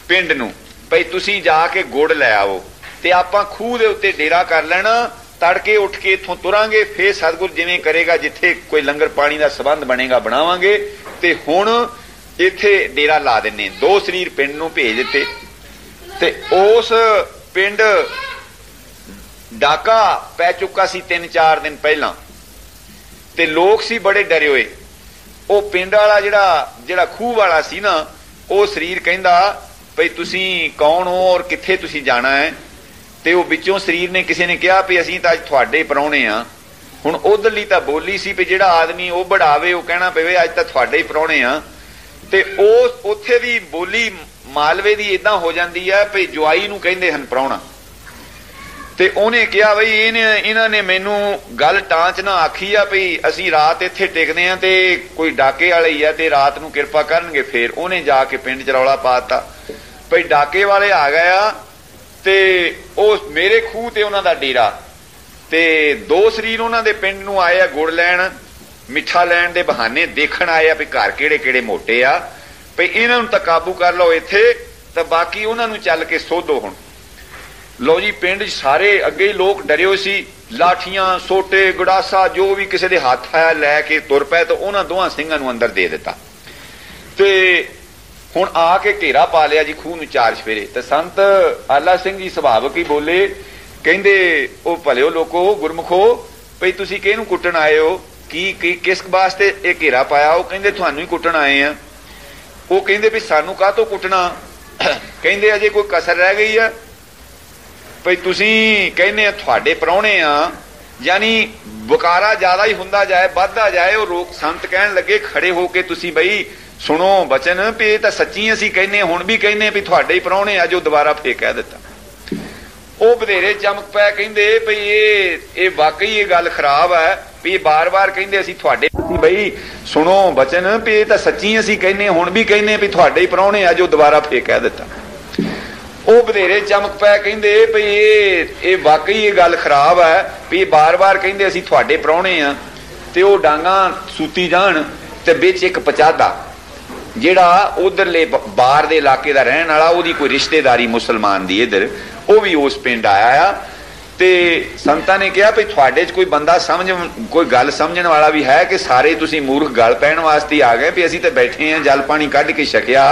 पिंड नूं भई तुसीं जाके गुड़ लै आओ, ते आपां खूह दे उत्ते डेरा कर लेना, तड़के उठ के इत्थों तुरांगे, फिर सतगुर जिवें करेगा जिथे कोई लंगर पानी का संबंध बनेगा बनावांगे। ते हुण इत्थे डेरा ला दिन्ने। 2 शरीर पिंड नूं भेज दित्ते, ते उस पिंड डाका पै चुका सी 3-4 दिन पहला, ते लोग सी बड़े डरे हुए। ओ पिंड वाला जिहड़ा खूह वाला सी ना, ओ शरीर कहंदा ਭਈ ਤੁਸੀਂ ਕੌਣ ਹੋ ਔਰ ਕਿੱਥੇ ਤੁਸੀਂ ਜਾਣਾ ਹੈ। ਤੇ ਉਹ ਵਿੱਚੋਂ ਸਰੀਰ ਨੇ ਕਿਸੇ ਨੇ ਕਿਹਾ ਵੀ ਅਸੀਂ ਤਾਂ ਅੱਜ ਤੁਹਾਡੇ ਪ੍ਰਾਹੁਣੇ ਆ। ਹੁਣ ਉਧਰਲੀ ਤਾਂ ਬੋਲੀ ਸੀ ਵੀ ਜਿਹੜਾ ਆਦਮੀ ਉਹ ਬੜਾਵੇ ਉਹ ਕਹਿਣਾ ਪਵੇ ਅੱਜ ਤਾਂ ਤੁਹਾਡੇ ਹੀ ਪ੍ਰਾਹੁਣੇ ਆ। ਤੇ ਉਹ ਉੱਥੇ ਵੀ ਬੋਲੀ ਮਾਲਵੇ ਦੀ ਇਦਾਂ ਹੋ ਜਾਂਦੀ ਹੈ ਵੀ ਜਵਾਈ ਨੂੰ ਕਹਿੰਦੇ ਹਨ ਪ੍ਰਾਹੁਣਾ। ਤੇ ਉਹਨੇ ਕਿਹਾ ਬਈ ਇਹਨਾਂ ਨੇ ਮੈਨੂੰ ਗੱਲ ਟਾਂਚ ਨਾ ਆਖੀ ਆ ਵੀ ਅਸੀਂ ਰਾਤ ਇੱਥੇ ਟਿਕਦੇ ਆ ਤੇ ਕੋਈ ਡਾਕੇ ਵਾਲੇ ਹੀ ਆ ਤੇ ਰਾਤ ਨੂੰ ਕਿਰਪਾ ਕਰਨਗੇ। ਫੇਰ ਉਹਨੇ ਜਾ ਕੇ ਪਿੰਡ ਚ ਰੌਲਾ ਪਾਤਾ ਭਈ ਡਾਕੇ ਵਾਲੇ ਆ ਗਏ ਆ ਤੇ ਉਹ ਮੇਰੇ ਖੂਹ ਤੇ ਉਹਨਾਂ ਦਾ ਡੇਰਾ। ਤੇ ਦੋ ਸਰੀਰ ਉਹਨਾਂ ਦੇ ਪਿੰਡ ਨੂੰ ਆਏ ਆ ਗੁੜ ਲੈਣ ਮਿੱਠਾ ਲੈਣ ਦੇ ਬਹਾਨੇ ਦੇਖਣ ਆਏ ਆ ਵੀ ਘਰ ਕਿਹੜੇ ਕਿਹੜੇ ਮੋਟੇ ਆ ਭਈ ਇਹਨਾਂ ਨੂੰ ਤਾਂ ਕਾਬੂ ਕਰ ਲਓ ਇੱਥੇ ਤਾਂ ਬਾਕੀ ਉਹਨਾਂ ਨੂੰ ਚੱਲ ਕੇ ਸੋਧੋ। ਹੁਣ ਲੋ ਜੀ ਪਿੰਡ 'ਚ ਸਾਰੇ ਅੱਗੇ ਹੀ ਲੋਕ ਡਰੇ ਹੋਏ ਸੀ। ਲਾਠੀਆਂ ਸੋਟੇ ਗੜਾਸਾ ਜੋ ਵੀ ਕਿਸੇ ਦੇ ਹੱਥ ਆਇਆ ਲੈ ਕੇ ਤੁਰ ਪਏ ਤਾਂ ਉਹਨਾਂ ਦੋਹਾਂ ਸਿੰਘਾਂ ਨੂੰ ਅੰਦਰ ਦੇ ਦਿੱਤਾ। ਤੇ ਹੁਣ ਆ ਕੇ ਘੇਰਾ ਪਾ ਲਿਆ ਜੀ ਖੂਹ ਨੂੰ ਚਾਰ ਚਫੇਰੇ। ਤੇ ਸੰਤ ਆਲਾ ਸਿੰਘ ਜੀ ਸੁਭਾਵਕ ਹੀ ਬੋਲੇ, ਕਹਿੰਦੇ ਉਹ ਭਲਿਓ ਲੋਕੋ ਗੁਰਮੁਖੋ ਭਈ ਤੁਸੀਂ ਕਿਹਨੂੰ ਕੁੱਟਣ ਆਏ ਹੋ, ਕੀ ਕਿਸ ਵਾਸਤੇ ਇਹ ਘੇਰਾ ਪਾਇਆ। ਉਹ ਕਹਿੰਦੇ ਤੁਹਾਨੂੰ ਹੀ ਕੁੱਟਣ ਆਏ ਆ। ਉਹ ਕਹਿੰਦੇ ਵੀ ਸਾਨੂੰ ਕਾਹਤੋਂ ਕੁੱਟਣਾ। ਕਹਿੰਦੇ ਅਜੇ ਕੋਈ ਕਸਰ ਰਹਿ ਗਈ ਆ ਭਈ ਤੁਸੀਂ ਕਹਿੰਦੇ ਆ ਤੁਹਾਡੇ ਪ੍ਰਾਹੁਣੇ ਆ। ਯਾਨੀ ਬੁਕਾਰਾ ਜ਼ਿਆਦਾ ਹੀ ਹੁੰਦਾ ਜਾਏ ਵੱਧਦਾ ਜਾਏ। ਉਹ ਲੋਕ ਸੰਤ ਕਹਿਣ ਲੱਗੇ ਖੜੇ ਹੋ ਕੇ ਤੁਸੀਂ ਬਈ ਸੁਣੋ ਬਚਨ ਵੀ ਇਹ ਤਾਂ ਸੱਚੀ ਅਸੀਂ ਕਹਿੰਦੇ ਹੁਣ ਵੀ ਕਹਿੰਦੇ ਵੀ ਤੁਹਾਡੇ ਹੀ ਪ੍ਰਾਹੁਣੇ ਆ। ਜੋ ਦੁਬਾਰਾ ਫੇਰ ਕਹਿ ਦਿੱਤਾ ਉਹ ਵਧੇਰੇ ਚਮਕ ਪਿਆ। ਕਹਿੰਦੇ ਭਈ ਇਹ ਵਾਕਈ ਇਹ ਗੱਲ ਖਰਾਬ ਹੈ ਵੀ ਇਹ ਬਾਰ-ਬਾਰ ਕਹਿੰਦੇ ਅਸੀਂ ਤੁਹਾਡੇ ਬਈ ਸੁਣੋ ਬਚਨ ਵੀ ਇਹ ਤਾਂ ਸੱਚੀ ਅਸੀਂ ਕਹਿੰਦੇ ਹੁਣ ਵੀ ਕਹਿੰਦੇ ਵੀ ਤੁਹਾਡੇ ਹੀ ਪ੍ਰਾਹੁਣੇ ਆ। ਜੋ ਦੁਬਾਰਾ ਫੇਰ ਕਹਿ ਦਿੱਤਾ ਉਹ ਵਧੇਰੇ ਚਮਕ ਪਿਆ। ਕਹਿੰਦੇ ਭਈ ਇਹ ਵਾਕਈ ਇਹ ਗੱਲ ਖਰਾਬ ਹੈ ਵੀ ਇਹ ਬਾਰ-ਬਾਰ ਕਹਿੰਦੇ ਅਸੀਂ ਤੁਹਾਡੇ ਪ੍ਰਾਹੁਣੇ ਆ। ਤੇ ਉਹ ਡਾਂਗਾਂ ਸੂਤੀ ਜਾਣ ਤੇ ਵਿੱਚ ਇੱਕ ਪਚਾਦਾ ਜਿਹੜਾ ਉਧਰਲੇ ਬਾਹਰ ਦੇ ਇਲਾਕੇ ਦਾ ਰਹਿਣ ਵਾਲਾ ਉਹਦੀ ਕੋਈ ਰਿਸ਼ਤੇਦਾਰੀ ਮੁਸਲਮਾਨ ਦੀ ਇੱਧਰ ਉਹ ਵੀ ਉਸ ਪਿੰਡ ਆਇਆ ਆ। ਤੇ ਸੰਤਾਂ ਨੇ ਕਿਹਾ ਵੀ ਤੁਹਾਡੇ 'ਚ ਕੋਈ ਬੰਦਾ ਕੋਈ ਗੱਲ ਸਮਝਣ ਵਾਲਾ ਵੀ ਹੈ ਕਿ ਸਾਰੇ ਤੁਸੀਂ ਮੂਰਖ ਗੱਲ ਪੈਣ ਵਾਸਤੇ ਆ ਗਏ ਵੀ ਅਸੀਂ ਤਾਂ ਬੈਠੇ ਆ ਜਲ ਪਾਣੀ ਕੱਢ ਕੇ ਛਕਿਆ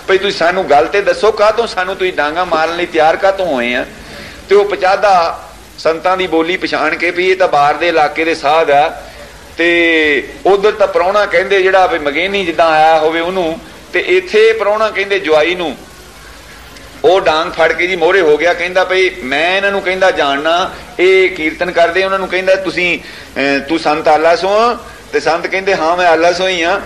ਭਈ ਤੁਸੀਂ ਸਾਨੂੰ ਗੱਲ ਤੇ ਦੱਸੋ ਕਾਹਤੋਂ ਸਾਨੂੰ ਤੁਸੀਂ ਡਾਂਗਾ ਮਾਰਨ ਲਈ ਤਿਆਰ ਕਾਹਤੋਂ ਹੋਏ ਆ। ਤੇ ਉਹ ਪਚਾਦਾ ਸੰਤਾਂ ਦੀ ਬੋਲੀ ਪਛਾਣ ਕੇ ਵੀ ਇਹ ਤਾਂ ਬਾਹਰ ਦੇ ਇਲਾਕੇ ਦੇ ਸਾਧ ਆ ਤੇ ਉਧਰ ਤਾਂ ਪ੍ਰਾਹੁਣਾ ਕਹਿੰਦੇ ਜਿਹੜਾ ਵੀ ਮਗੇਨੀ ਜਿੱਦਾਂ ਆਇਆ ਹੋਵੇ ਉਹਨੂੰ। ਤੇ ਇੱਥੇ ਪ੍ਰਾਹੁਣਾ ਕਹਿੰਦੇ ਜਵਾਈ ਨੂੰ। ਉਹ ਡਾਂਗ ਫੜ ਕੇ ਜੀ ਮੋਹਰੇ ਹੋ ਗਿਆ। ਕਹਿੰਦਾ ਭਈ ਮੈਂ ਇਹਨਾਂ ਨੂੰ ਕਹਿੰਦਾ ਜਾਣਨਾ ਇਹ ਕੀਰਤਨ ਕਰਦੇ। ਉਹਨਾਂ ਨੂੰ ਕਹਿੰਦਾ ਤੂੰ ਸੰਤ ਆਲਾ ਸੋ। ਤੇ ਸੰਤ ਕਹਿੰਦੇ ਹਾਂ ਮੈਂ ਆਲਾ ਸੋ ਹੀ ਆ।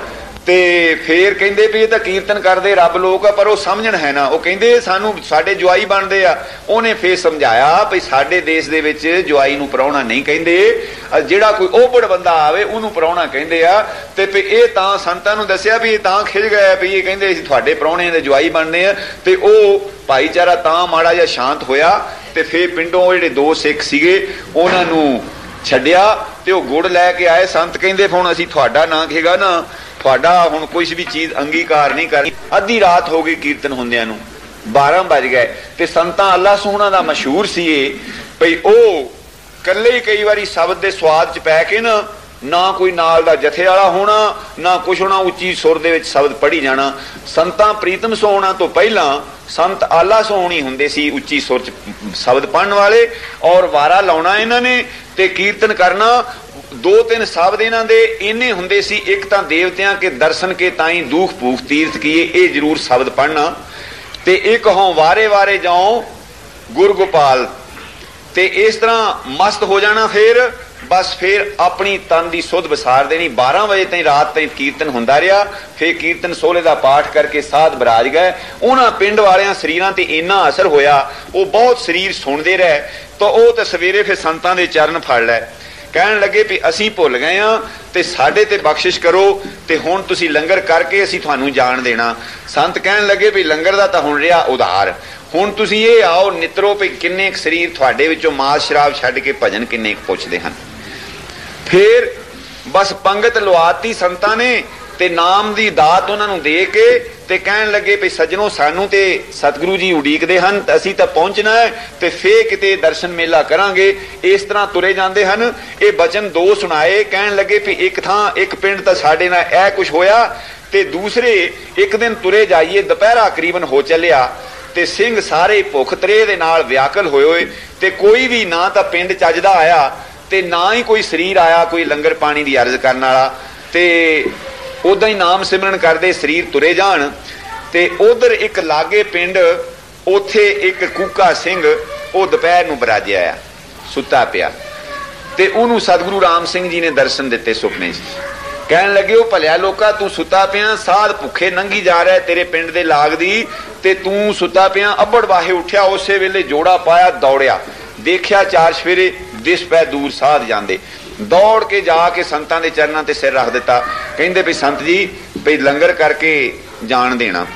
ਤੇ ਫੇਰ ਕਹਿੰਦੇ ਵੀ ਇਹ ਤਾਂ ਕੀਰਤਨ ਕਰਦੇ ਰੱਬ ਲੋਕ ਆ ਪਰ ਉਹ ਸਮਝਣ ਹੈ ਨਾ। ਉਹ ਕਹਿੰਦੇ ਸਾਨੂੰ ਸਾਡੇ ਜਵਾਈ ਬਣਦੇ ਆ। ਉਹਨੇ ਫੇਰ ਸਮਝਾਇਆ ਵੀ ਸਾਡੇ ਦੇਸ਼ ਦੇ ਵਿੱਚ ਜਵਾਈ ਨੂੰ ਪ੍ਰਾਹੁਣਾ ਨਹੀਂ ਕਹਿੰਦੇ। ਜਿਹੜਾ ਕੋਈ ਓਪੜ ਬੰਦਾ ਆਵੇ ਉਹਨੂੰ ਪ੍ਰਾਹੁਣਾ ਕਹਿੰਦੇ ਆ। ਤੇ ਇਹ ਤਾਂ ਸੰਤਾਂ ਨੂੰ ਦੱਸਿਆ ਵੀ ਇਹ ਤਾਂ ਖਿਝ ਗਿਆ ਵੀ ਇਹ ਕਹਿੰਦੇ ਅਸੀਂ ਤੁਹਾਡੇ ਪ੍ਰਾਹੁਣੇ ਦੇ ਜਵਾਈ ਬਣਦੇ ਆ। ਤੇ ਉਹ ਭਾਈਚਾਰਾ ਤਾਂ ਮਾੜਾ ਜਿਹਾ ਸ਼ਾਂਤ ਹੋਇਆ। ਤੇ ਫੇਰ ਪਿੰਡੋਂ ਜਿਹੜੇ ਦੋ ਸਿੱਖ ਸੀਗੇ ਉਹਨਾਂ ਨੂੰ ਛੱਡਿਆ ਤੇ ਉਹ ਗੁੜ ਲੈ ਕੇ ਆਏ। ਸੰਤ ਕਹਿੰਦੇ ਹੁਣ ਅਸੀਂ ਤੁਹਾਡਾ ਨਾਂ ਕਹੇਗਾ ਨਾ ਤੁਹਾਡਾ ਹੁਣ ਕੋਈ ਵੀ ਚੀਜ਼ ਅੰਗੀਕਾਰ ਨਹੀਂ ਕਰਨੀ। ਅੱਧੀ ਰਾਤ ਹੋ ਗਈ ਕੀਰਤਨ ਹੁੰਦਿਆਂ ਨੂੰ 12 ਵੱਜ ਗਏ। ਤੇ ਸੰਤਾਂ ਅੱਲਾ ਸੋਹਣਾ ਦਾ ਮਸ਼ਹੂਰ ਸੀ ਇਹ ਭਈ ਉਹ ਇਕੱਲੇ ਹੀ ਕਈ ਵਾਰੀ ਸ਼ਬਦ ਦੇ ਸਵਾਦ 'ਚ ਪੈ ਕੇ ਨਾ ਕੋਈ ਨਾਲ ਦਾ ਜਥੇ ਵਾਲਾ ਹੋਣਾ ਨਾ ਕੁਛ ਹੋਣਾ ਉੱਚੀ ਸੁਰ ਦੇ ਵਿੱਚ ਸ਼ਬਦ ਪੜ੍ਹੀ ਜਾਣਾ। ਸੰਤਾਂ ਪ੍ਰੀਤਮ ਸੋਹਣਾ ਤੋਂ ਪਹਿਲਾਂ ਸੰਤ ਆਲਾ ਸੋਹਣੀ ਹੁੰਦੇ ਸੀ ਉੱਚੀ ਸੁਰ 'ਚ ਸ਼ਬਦ ਪੜ੍ਹਨ ਵਾਲੇ ਔਰ ਵਾਰਾ ਲਾਉਣਾ ਇਹਨਾਂ ਨੇ ਤੇ ਕੀਰਤਨ ਕਰਨਾ। ਦੋ ਤਿੰਨ ਸ਼ਬਦ ਇਹਨਾਂ ਦੇ ਇੰਨੇ ਹੁੰਦੇ ਸੀ। ਇੱਕ ਤਾਂ ਦੇਵਤਿਆਂ ਕੇ ਦਰਸ਼ਨ ਕੇ ਤਾਈ ਦੁਖ ਭੂਖ ਤੀਰਥ ਕੀਏ ਇਹ ਜ਼ਰੂਰ ਸ਼ਬਦ ਪੜ੍ਹਨਾ। ਤੇ ਇੱਕ ਹੋਂ ਵਾਰੇ ਵਾਰੇ ਜਾਓ ਗੁਰ ਗੋਪਾਲ। ਤੇ ਇਸ ਤਰ੍ਹਾਂ ਮਸਤ ਹੋ ਜਾਣਾ। ਫੇਰ ਬਸ ਫੇਰ ਆਪਣੀ ਤਨ ਦੀ ਸੁੱਧ ਵਿਸਾਰ ਦੇਣੀ। 12 ਵਜੇ ਤਾਈਂ ਰਾਤ ਤਾਈਂ ਕੀਰਤਨ ਹੁੰਦਾ ਰਿਹਾ। ਫੇਰ ਕੀਰਤਨ ਸੋਹਲੇ ਦਾ ਪਾਠ ਕਰਕੇ ਸਾਧ ਬਰਾਜ ਗਏ। ਉਹਨਾਂ ਪਿੰਡ ਵਾਲਿਆਂ ਸਰੀਰਾਂ ਤੇ ਇੰਨਾ ਅਸਰ ਹੋਇਆ ਉਹ ਬਹੁਤ ਸਰੀਰ ਸੁਣਦੇ ਰਹੇ। ਤਾਂ ਉਹ ਤੇ ਸਵੇਰੇ ਫਿਰ ਸੰਤਾਂ ਦੇ ਚਰਨ ਫੜ ਲਏ। ਕਹਿਣ ਲੱਗੇ ਵੀ ਅਸੀਂ ਭੁੱਲ ਗਏ ਆ ਤੇ ਸਾਡੇ ਤੇ ਬਖਸ਼ਿਸ਼ ਕਰੋ ਤੇ ਹੁਣ ਤੁਸੀਂ ਲੰਗਰ ਕਰਕੇ ਅਸੀਂ ਤੁਹਾਨੂੰ ਜਾਣ ਦੇਣਾ। ਸੰਤ ਕਹਿਣ ਲੱਗੇ ਵੀ ਲੰਗਰ ਦਾ ਤਾਂ ਹੁਣ ਰਿਹਾ ਉਧਾਰ। ਹੁਣ ਤੁਸੀਂ ਇਹ ਆਓ ਨਿਤਰੋ ਵੀ ਕਿੰਨੇ ਕੁ ਸਰੀਰ ਤੁਹਾਡੇ ਵਿੱਚੋਂ ਮਾਸ ਸ਼ਰਾਬ ਛੱਡ ਕੇ ਭਜਨ ਕਿੰਨੇ ਕੁ ਪੁੱਛਦੇ ਹਨ। ਫੇਰ ਬਸ ਪੰਗਤ ਲਵਾਤੀ ਸੰਤਾਂ ਨੇ ਤੇ ਨਾਮ ਦੀ ਦਾਤ ਉਹਨਾਂ ਨੂੰ ਦੇ ਕੇ ਤੇ ਕਹਿਣ ਲੱਗੇ ਵੀ ਸੱਜਣੋ ਸਾਨੂੰ ਤੇ ਸਤਿਗੁਰੂ ਜੀ ਉਡੀਕਦੇ ਹਨ ਤੇ ਅਸੀਂ ਤਾਂ ਪਹੁੰਚਣਾ ਹੈ ਤੇ ਫੇਰ ਕਿਤੇ ਦਰਸ਼ਨ ਮੇਲਾ ਕਰਾਂਗੇ। ਇਸ ਤਰ੍ਹਾਂ ਤੁਰੇ ਜਾਂਦੇ ਹਨ। ਇਹ ਬਚਨ ਦੋ ਸੁਣਾਏ। ਕਹਿਣ ਲੱਗੇ ਵੀ ਇੱਕ ਥਾਂ ਇੱਕ ਪਿੰਡ ਤਾਂ ਸਾਡੇ ਨਾਲ ਇਹ ਕੁਛ ਹੋਇਆ ਤੇ ਦੂਸਰੇ ਇੱਕ ਦਿਨ ਤੁਰੇ ਜਾਈਏ ਦੁਪਹਿਰਾ ਕਰੀਬਨ ਹੋ ਚੱਲਿਆ ਤੇ ਸਿੰਘ ਸਾਰੇ ਭੁੱਖ ਤਰੇ ਦੇ ਨਾਲ ਵਿਆਕਲ ਹੋਏ ਤੇ ਕੋਈ ਵੀ ਨਾ ਤਾਂ ਪਿੰਡ ਚੱਜਦਾ ਆਇਆ ਤੇ ਨਾ ਹੀ ਕੋਈ ਸਰੀਰ ਆਇਆ ਕੋਈ ਲੰਗਰ ਪਾਣੀ ਦੀ ਅਰਜ਼ ਕਰਨ ਵਾਲਾ। ਤੇ ਉਦਾਂ ਹੀ ਨਾਮ ਸਿਮਰਨ ਕਰਦੇ ਸਰੀਰ ਤੁਰੇ ਜਾਣ ते उधर एक लागे पिंड उथे एक कूका सिंह वो दोपहर नूं बराजिया आ सुता पिया ते उन्होंने सतगुरु राम सिंह जी ने दर्शन दिते सुपने च कहन लगे ओ भलिया लोका तू सुता पिया साध भुखे नंगी जा रहा है तेरे पिंड दे लाग दी ते तू सुता पिया अब्बड़ वाहे उठ्या उसे वेले जोड़ा पाया दौड़िया देखिया चार सवेरे दिस पै दूर साध जांदे दौड़ के जाके संतां दे चरनां ते सिर रख दिता कहंदे भी संत जी भी लंगर करके जान देना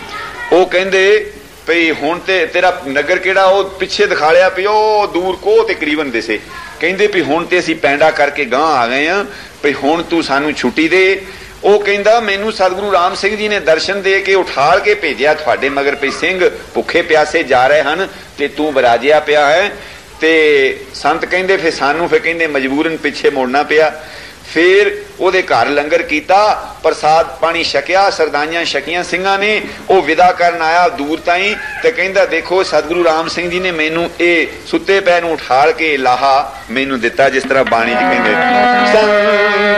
वो कहंदे भई हुण ते तेरा नगर केड़ा वो पिछे दिखा लिया भी ओ दूर को तकरीबन दिसे कहंदे भी हुण ते असीं पैंडा करके गां आ गए हैं भी हुण तू सानू छुट्टी दे वो कहंदा मैनू सतगुरु राम सिंह जी ने दर्शन दे के उठाल के भेजिया तुहाडे मगर भी सिंह भुखे प्यासे जा रहे हैं ते तू बराजिया पिया है ते संत कहंदे फिर सानू फिर कहंदे मजबूरन पिछे मुड़ना पिया फिर ओदे घर लंगर कीता प्रसाद पानी छकिया सरदाइयां छकियां सिंघां ने वो विदा करन आया दूर ताई ते कहंदा देखो सतगुरु राम सिंह जी ने मैनू ए सुते पै नूं उठाल के लाहा मैनू दिता जिस तरह बाणी च कहंदे संतन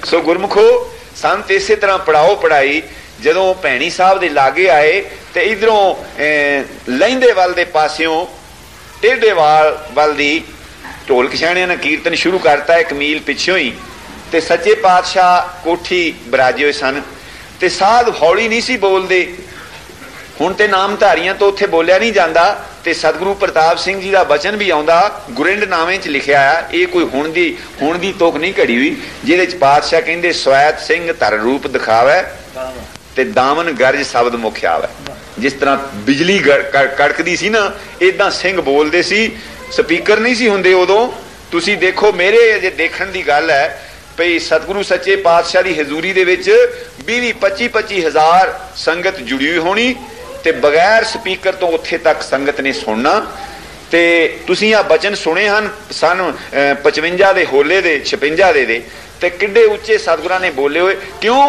स्यों गुरमुखो संत इसे तरह पढ़ाओ पढ़ाई जदों भैणी साहब दे लागे आए ते इधरों लहिंदे वाल दे पासियों टेढ़े वाल दी ढोल कछाणियां ने कीर्तन शुरू करता एक मील पिछों ही ते सच्चे पातशाह कोठी बराजे हुए सन ते साध हौली नहीं सी बोलदे हुण ते नामधारियां तो उत्थे बोलिया नहीं जाता ते सतगुरु प्रताप सिंह जी का वचन भी आउंदा गुरिंड नामे च लिखिया है ये कोई हुण दी तुक नहीं घड़ी हुई जिहदे च पातशाह कहंदे स्वैत सिंह धर रूप दिखावे ते दामन गर्ज शब्द मुख आवे जिस तरह बिजली कड़कदी सी ना इदां सिंह बोलदे सी स्पीकर नहीं सी हुंदे उदों तुसीं देखो मेरे अजे देखण दी गल है भई सतगुरु सच्चे पातशाह दी हजूरी दे विच 20-25 हज़ार संगत जुड़ी हुई होनी ते बगैर स्पीकर तो उत्थे तक संगत ने सुनना ते तुसीं आ बचन सुने हन सन 55 दे होले दे 56 दे ते किड्डे उच्चे सतगुरां ने बोले हुए क्यों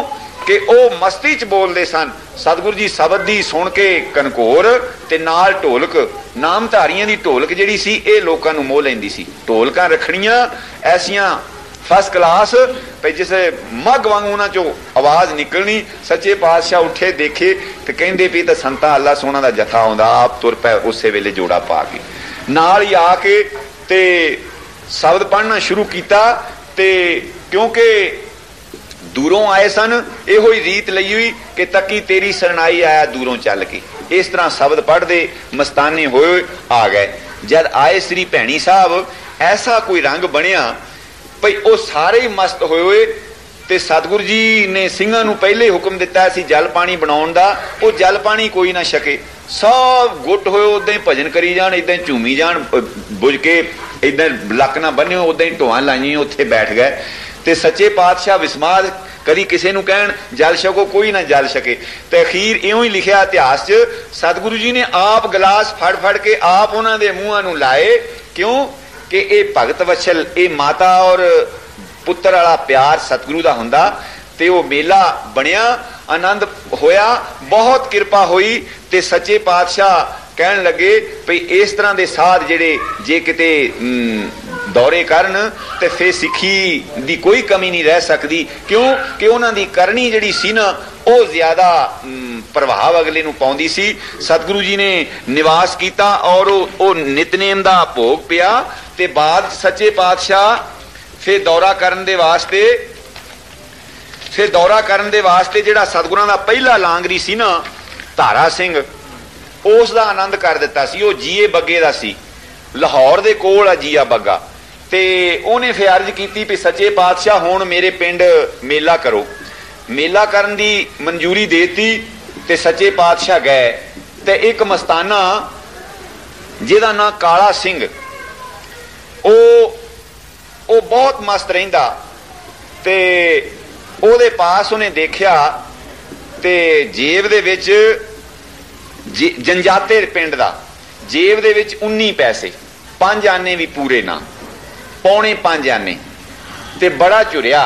कि ओ मस्ती च बोलदे सन सतगुरु जी शब्द दी सुन के कनकोर ते नाल ढोलक नामधारियां दी ढोलक जिहड़ी सी ए लोकां नूं मोह लैंदी सी ढोलकां रखणियां ऐसियां फर्स्ट क्लास भाई जिस मग वांग उन्हां चों आवाज निकलनी सच्चे पातशाह उठे देखे तो कहंदे भी तो संतां अल्लाह सोना दा जथा आउंदा आप तुर पै उसे वेले जोड़ा पा के नाल ही आके ते शब्द पढ़ना शुरू किया ते क्योंकि दूरों आए सन इहो ही रीत लई हुई कि तकी तेरी सरनाई आया दूरों चल के इस तरह शब्द पढ़ते मस्ताने होए आ गए जद आए श्री भैणी साहब ऐसा कोई रंग बनया भाई वो सारे ही मस्त होए ते सतगुरु जी ने सिंघां नूं पहले हुक्म दिता सी जल पानी बनाउण दा वो जल पानी कोई ना छके सब गुट होए उदां ही भजन करी जाण इदां झूमी जाण बुझ के इदां लक ना बन्निओ उदां ही ढोआं लाइयां उत्थे बैठ गए ते सच्चे पातशाह विस्माद कदी किसी नूं कहण जल छको कोई ना जल छके ते अखीर इउं ही लिखिया इतिहास च सतगुरु जी ने आप गिलास फड़ फड़ के आप उन्हां दे मूंहां नूं लाए क्यों कि ये भगत वत्सल ये माता और पुत्र वाला प्यार सतगुरु का हुंदा ते वो मेला बनिया आनंद होया बहुत कृपा हुई ते सच्चे पातशाह कहन लगे भई इस तरह के साध जेड़े जे किते दौरे करन ते फिर सिक्खी दी कोई कमी नहीं रह सकती क्यों कि उन्हां दी करनी जिहड़ी सी ना वो ज्यादा प्रभाव अगले नूं पाउंदी सी सतगुरु जी ने निवास किया और वो नितनेम दा भोग पिया ते बाद सच्चे पातशाह फिर दौरा करन दे वास्ते जिहड़ा सतगुरां दा पहला लांगरी सी ना धारा सिंह उस दा आनंद कर दिता सी वो जीए बग्गे दा सी लाहौर दे कोल आ जीआ बग्गा ते उहने फिर अर्ज कीती भी सच्चे पातशाह हुण मेरे पिंड मेला करो मेला करन दी मंजूरी देती ते सच्चे पातशाह गए ते एक मस्ताना जिहदा नां काला सिंह ओ बहुत मस्त रहिंदा ते ओहदे पास उन्हें देखिया ते जेब दे विच जंजाते पिंड दा जेब दे विच 19 पैसे 5 आने भी पूरे ना पौने 5 आने ते बड़ा झुरिया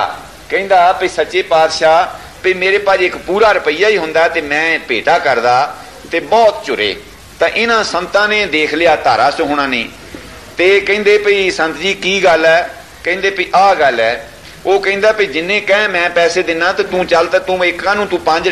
कहंदा भी सच्चे पातशाह भी मेरे पास एक पूरा रुपया ही हुंदा ते मैं भेटा करदा ते बहुत झुरे। तो इन्हां संतां ने देख लिया धारा सोहना ने ते कहंदे भी संत जी की गल है? कहंदे भी आ गल है। वो कहंदा भी जिन्ने कह मैं पैसे देना तो तू चल तो तू एक तू 5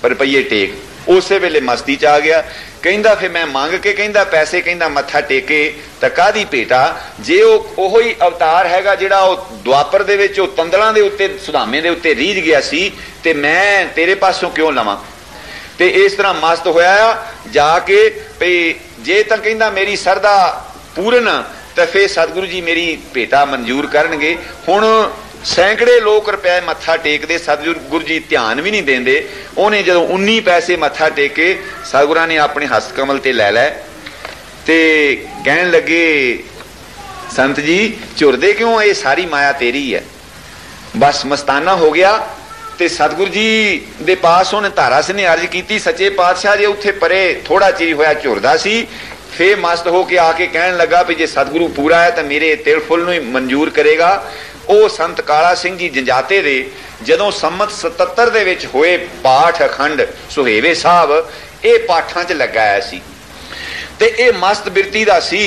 रुपये टेक। उस वेले मस्ती च आ गया कहंदा फिर मैं मंग के कहंदा पैसे कहंदा मत्था टेके तो कादी भेटा जे ओहो ही अवतार हैगा जिहड़ा द्वापर दे विच तंदलां दे उत्ते सुदामे दे उत्ते रीझ गया सी ते मैं तेरे पासों क्यों लवां। ते इस तरह मस्त होया जाके भी जे तां कहंदा मेरी सरदा पूरन तो फिर सतगुरु जी मेरी भेटा मंजूर करनगे। हुण सैकड़े लोग रुपए मत्था टेकते सतगुरु जी ध्यान भी नहीं देंदे। उन्हें जो 19 पैसे मत्था टेके सतगुरां ने अपने हस्त कमल ते लै लै ते कहन लगे संत जी झुरदे क्यों ये सारी माया तेरी है। बस मस्ताना हो गया ते सतगुरु जी दे पास उन्हें धारा सिंह ने अर्ज की सच्चे पातशाह जे उत्थे परे थोड़ा चिर होया झुरदा सी फिर मस्त होके आके कहन लगा भी जे सतगुरु पूरा है तो मेरे तिल फुल नूं मंजूर करेगा। ਉਹ संत काला सिंह जी जंजाते दे जदों संमत 77 दे विच होए पाठ अखंड सुहेवे साहब ये पाठां च लगा आया सी ते ये मस्त बिरती दा सी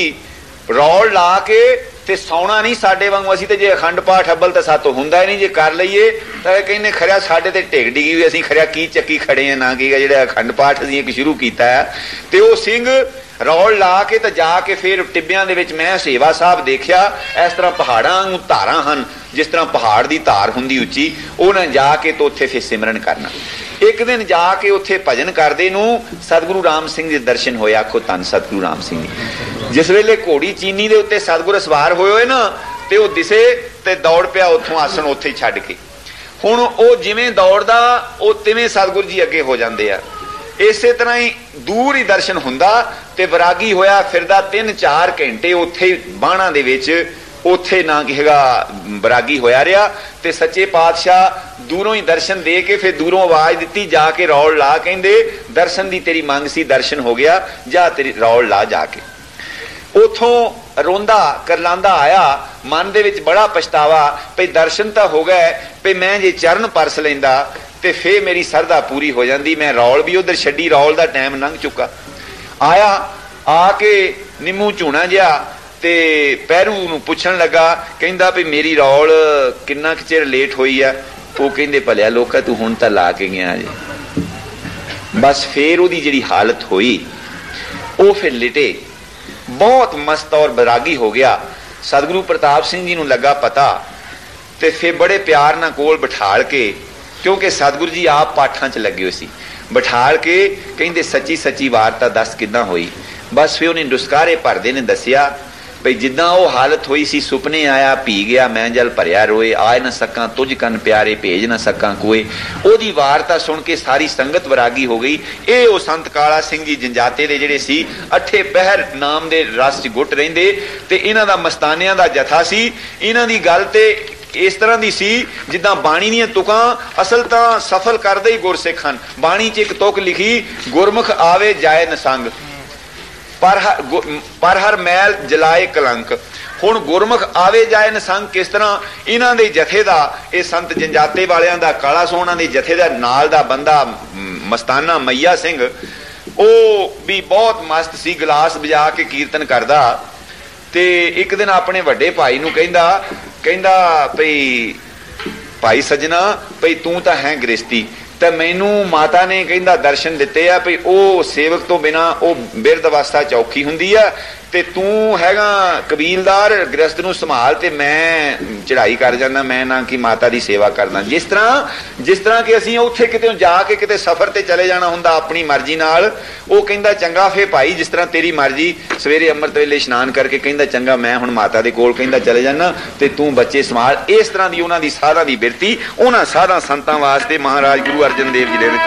रौल ला के ते सौना नहीं साडे वांगू असीं ते जे अखंड पाठ अब्बल तो सातों हुंदा ही नहीं जे कर लईए तो कहने खरिया साडे ते ढिग डिगी हुई असीं खरिया की चक्की खड़े हैं ना कि जिहड़ा अखंड पाठ असीं एक शुरू कीता है ते वो सिंह रौल ला के तो जाके फिर टिब्बियां दे विच मैं सेवा साहब देखिया इस तरह पहाड़ां वांगू धारां हन जिस तरह पहाड़ की धार हुंदी उच्ची उन्हें जाके तो उत्थे फिर सिमरन करना। एक दिन जाके उत्थे भजन करदे नूं सतगुरु राम सिंह दे दर्शन होए। आखो धन सतगुरु राम सिंह जी जिस वेले घोड़ी चीनी दे उत्ते सतगुर सवार होए होए ना ते वो दिसे ते दौड़ पिया उत्थों आसन उत्थे छड्ड के। हुण वो जिवें दौड़दा वो तिवें सतगुरु जी अगे हो जांदे आ। इसे तरह ही दूर ही दर्शन हुंदा ते वैरागी होया फिरदा 3-4 घंटे उत्थे बाणा दे विच उत्थे ना किहेगा वैरागी होया रहा ते सच्चे पातशाह दूरों ही दर्शन दे के फिर दूरों आवाज दी जाके रौल ला कहंदे दर्शन दी तेरी मंग सी दर्शन हो गया जा तेरी रौल ला जाके। उथों रोंदा करलांदा आया मन दे विच बड़ा पछतावा भई दर्शन तो हो गए भई मैं जे चरण परस लैंदा ते फिर मेरी सरदा पूरी हो जाती। मैं रौल भी उधर छड्डी रौल दा टाइम लंघ चुका। आया आके निम्मू झूना जिहा ते पैरू नूं पुछण लगा कहंदा भी मेरी रौल किन्ना क चिर लेट होई आ। वो कहंदे भलिया लोका तू हुण तां ला के गया जे। बस फिर उहदी जिहड़ी हालत होई वो फिर लिटे बहुत मस्त और बैरागी हो गया। सतगुरु प्रताप सिंह जी नूं लगा पता ते फिर बड़े प्यार नाल कोल बिठाल के क्योंकि सतगुरु जी आप पाठां च लगे हुए सी बिठाल के कहंदे सच्ची सच्ची वारता दस किदां होई। बस फिर उन्हें डुस्कारे भरदे ने दसिया भई जिद्दां वो हालत हुई सी सुपने आया पी गया मैं जल भरिया रोए आए न सकां तुझ कन प्यारे भेज न सकां कोई। ओदी वारता सुन के सारी संगत वैरागी हो गई। ये वो संत काला सिंह जी जंजाते दे जिहड़े सी अठे पहर नाम दे रस च गुट रहिंदे ते इन्हां दा मस्तानियां दा जथा सी। इन्हां दी गल ते इस तरह की सी जिद्दां बाणी दीआं तुकां असल तां सफल करदे ही गुरसिख हन। बाणी च एक तुक लिखी गुरमुख आवे जाए नसंग पर हर मैल जलाए कलंक। हुण गुरमुख आवे जाए नसंग किस तरह इन्हां दे जथे दा ये संत जंजाते वालियां दा काला सोहना दे जथे दा नाल दा बंदा मस्ताना मैया सिंह वो भी बहुत मस्त सी गिलास बजा के कीर्तन करदा ते एक दिन अपने वड्डे भाई नूं कहंदा भई भाई सजना भई तू तां है गृहस्थी तो मैनू माता ने कहंदा दर्शन दिते आ भई ओ सेवक तो बिना ओ बिरध अवस्था चौखी हुंदी आ ਤੇ ਤੂੰ ਹੈਗਾ ਕਬੀਲਦਾਰ, ਗ੍ਰਸਤ ਨੂੰ ਸੰਭਾਲ ਤੇ ਮੈਂ ਚੜ੍ਹਾਈ ਕਰ ਜਾਂਦਾ, ਮੈਂ ਨਾ ਕਿ ਮਾਤਾ ਦੀ ਸੇਵਾ ਕਰਦਾ। ਜਿਸ ਤਰ੍ਹਾਂ ਕਿ ਅਸੀਂ ਉੱਥੇ ਕਿਤੇ ਜਾ ਕੇ ਕਿਤੇ ਸਫ਼ਰ ਤੇ ਚਲੇ ਜਾਣਾ ਹੁੰਦਾ ਆਪਣੀ ਮਰਜ਼ੀ ਨਾਲ, ਉਹ ਕਹਿੰਦਾ ਚੰਗਾ ਫੇ ਭਾਈ ਜਿਸ ਤਰ੍ਹਾਂ ਤੇਰੀ ਮਰਜ਼ੀ, ਸਵੇਰੇ ਅੰਮ੍ਰਿਤ ਵੇਲੇ ਇਸ਼ਨਾਨ ਕਰਕੇ ਕਹਿੰਦਾ ਚੰਗਾ ਮੈਂ ਹੁਣ ਮਾਤਾ ਦੇ ਕੋਲ ਕਹਿੰਦਾ ਚਲੇ ਜਾਣਾ ਤੇ ਤੂੰ ਬੱਚੇ ਸੰਭਾਲ। ਇਸ ਤਰ੍ਹਾਂ ਦੀ ਉਹਨਾਂ ਦੀ ਸਾਧਾਂ ਦੀ ਬਿਰਤੀ ਉਹਨਾਂ ਸਾਧਾਂ ਸੰਤਾਂ ਵਾਸਤੇ ਮਹਾਰਾਜ ਗੁਰੂ ਅਰਜਨ ਦੇਵ ਜੀ ਦੇ ਵਿੱਚ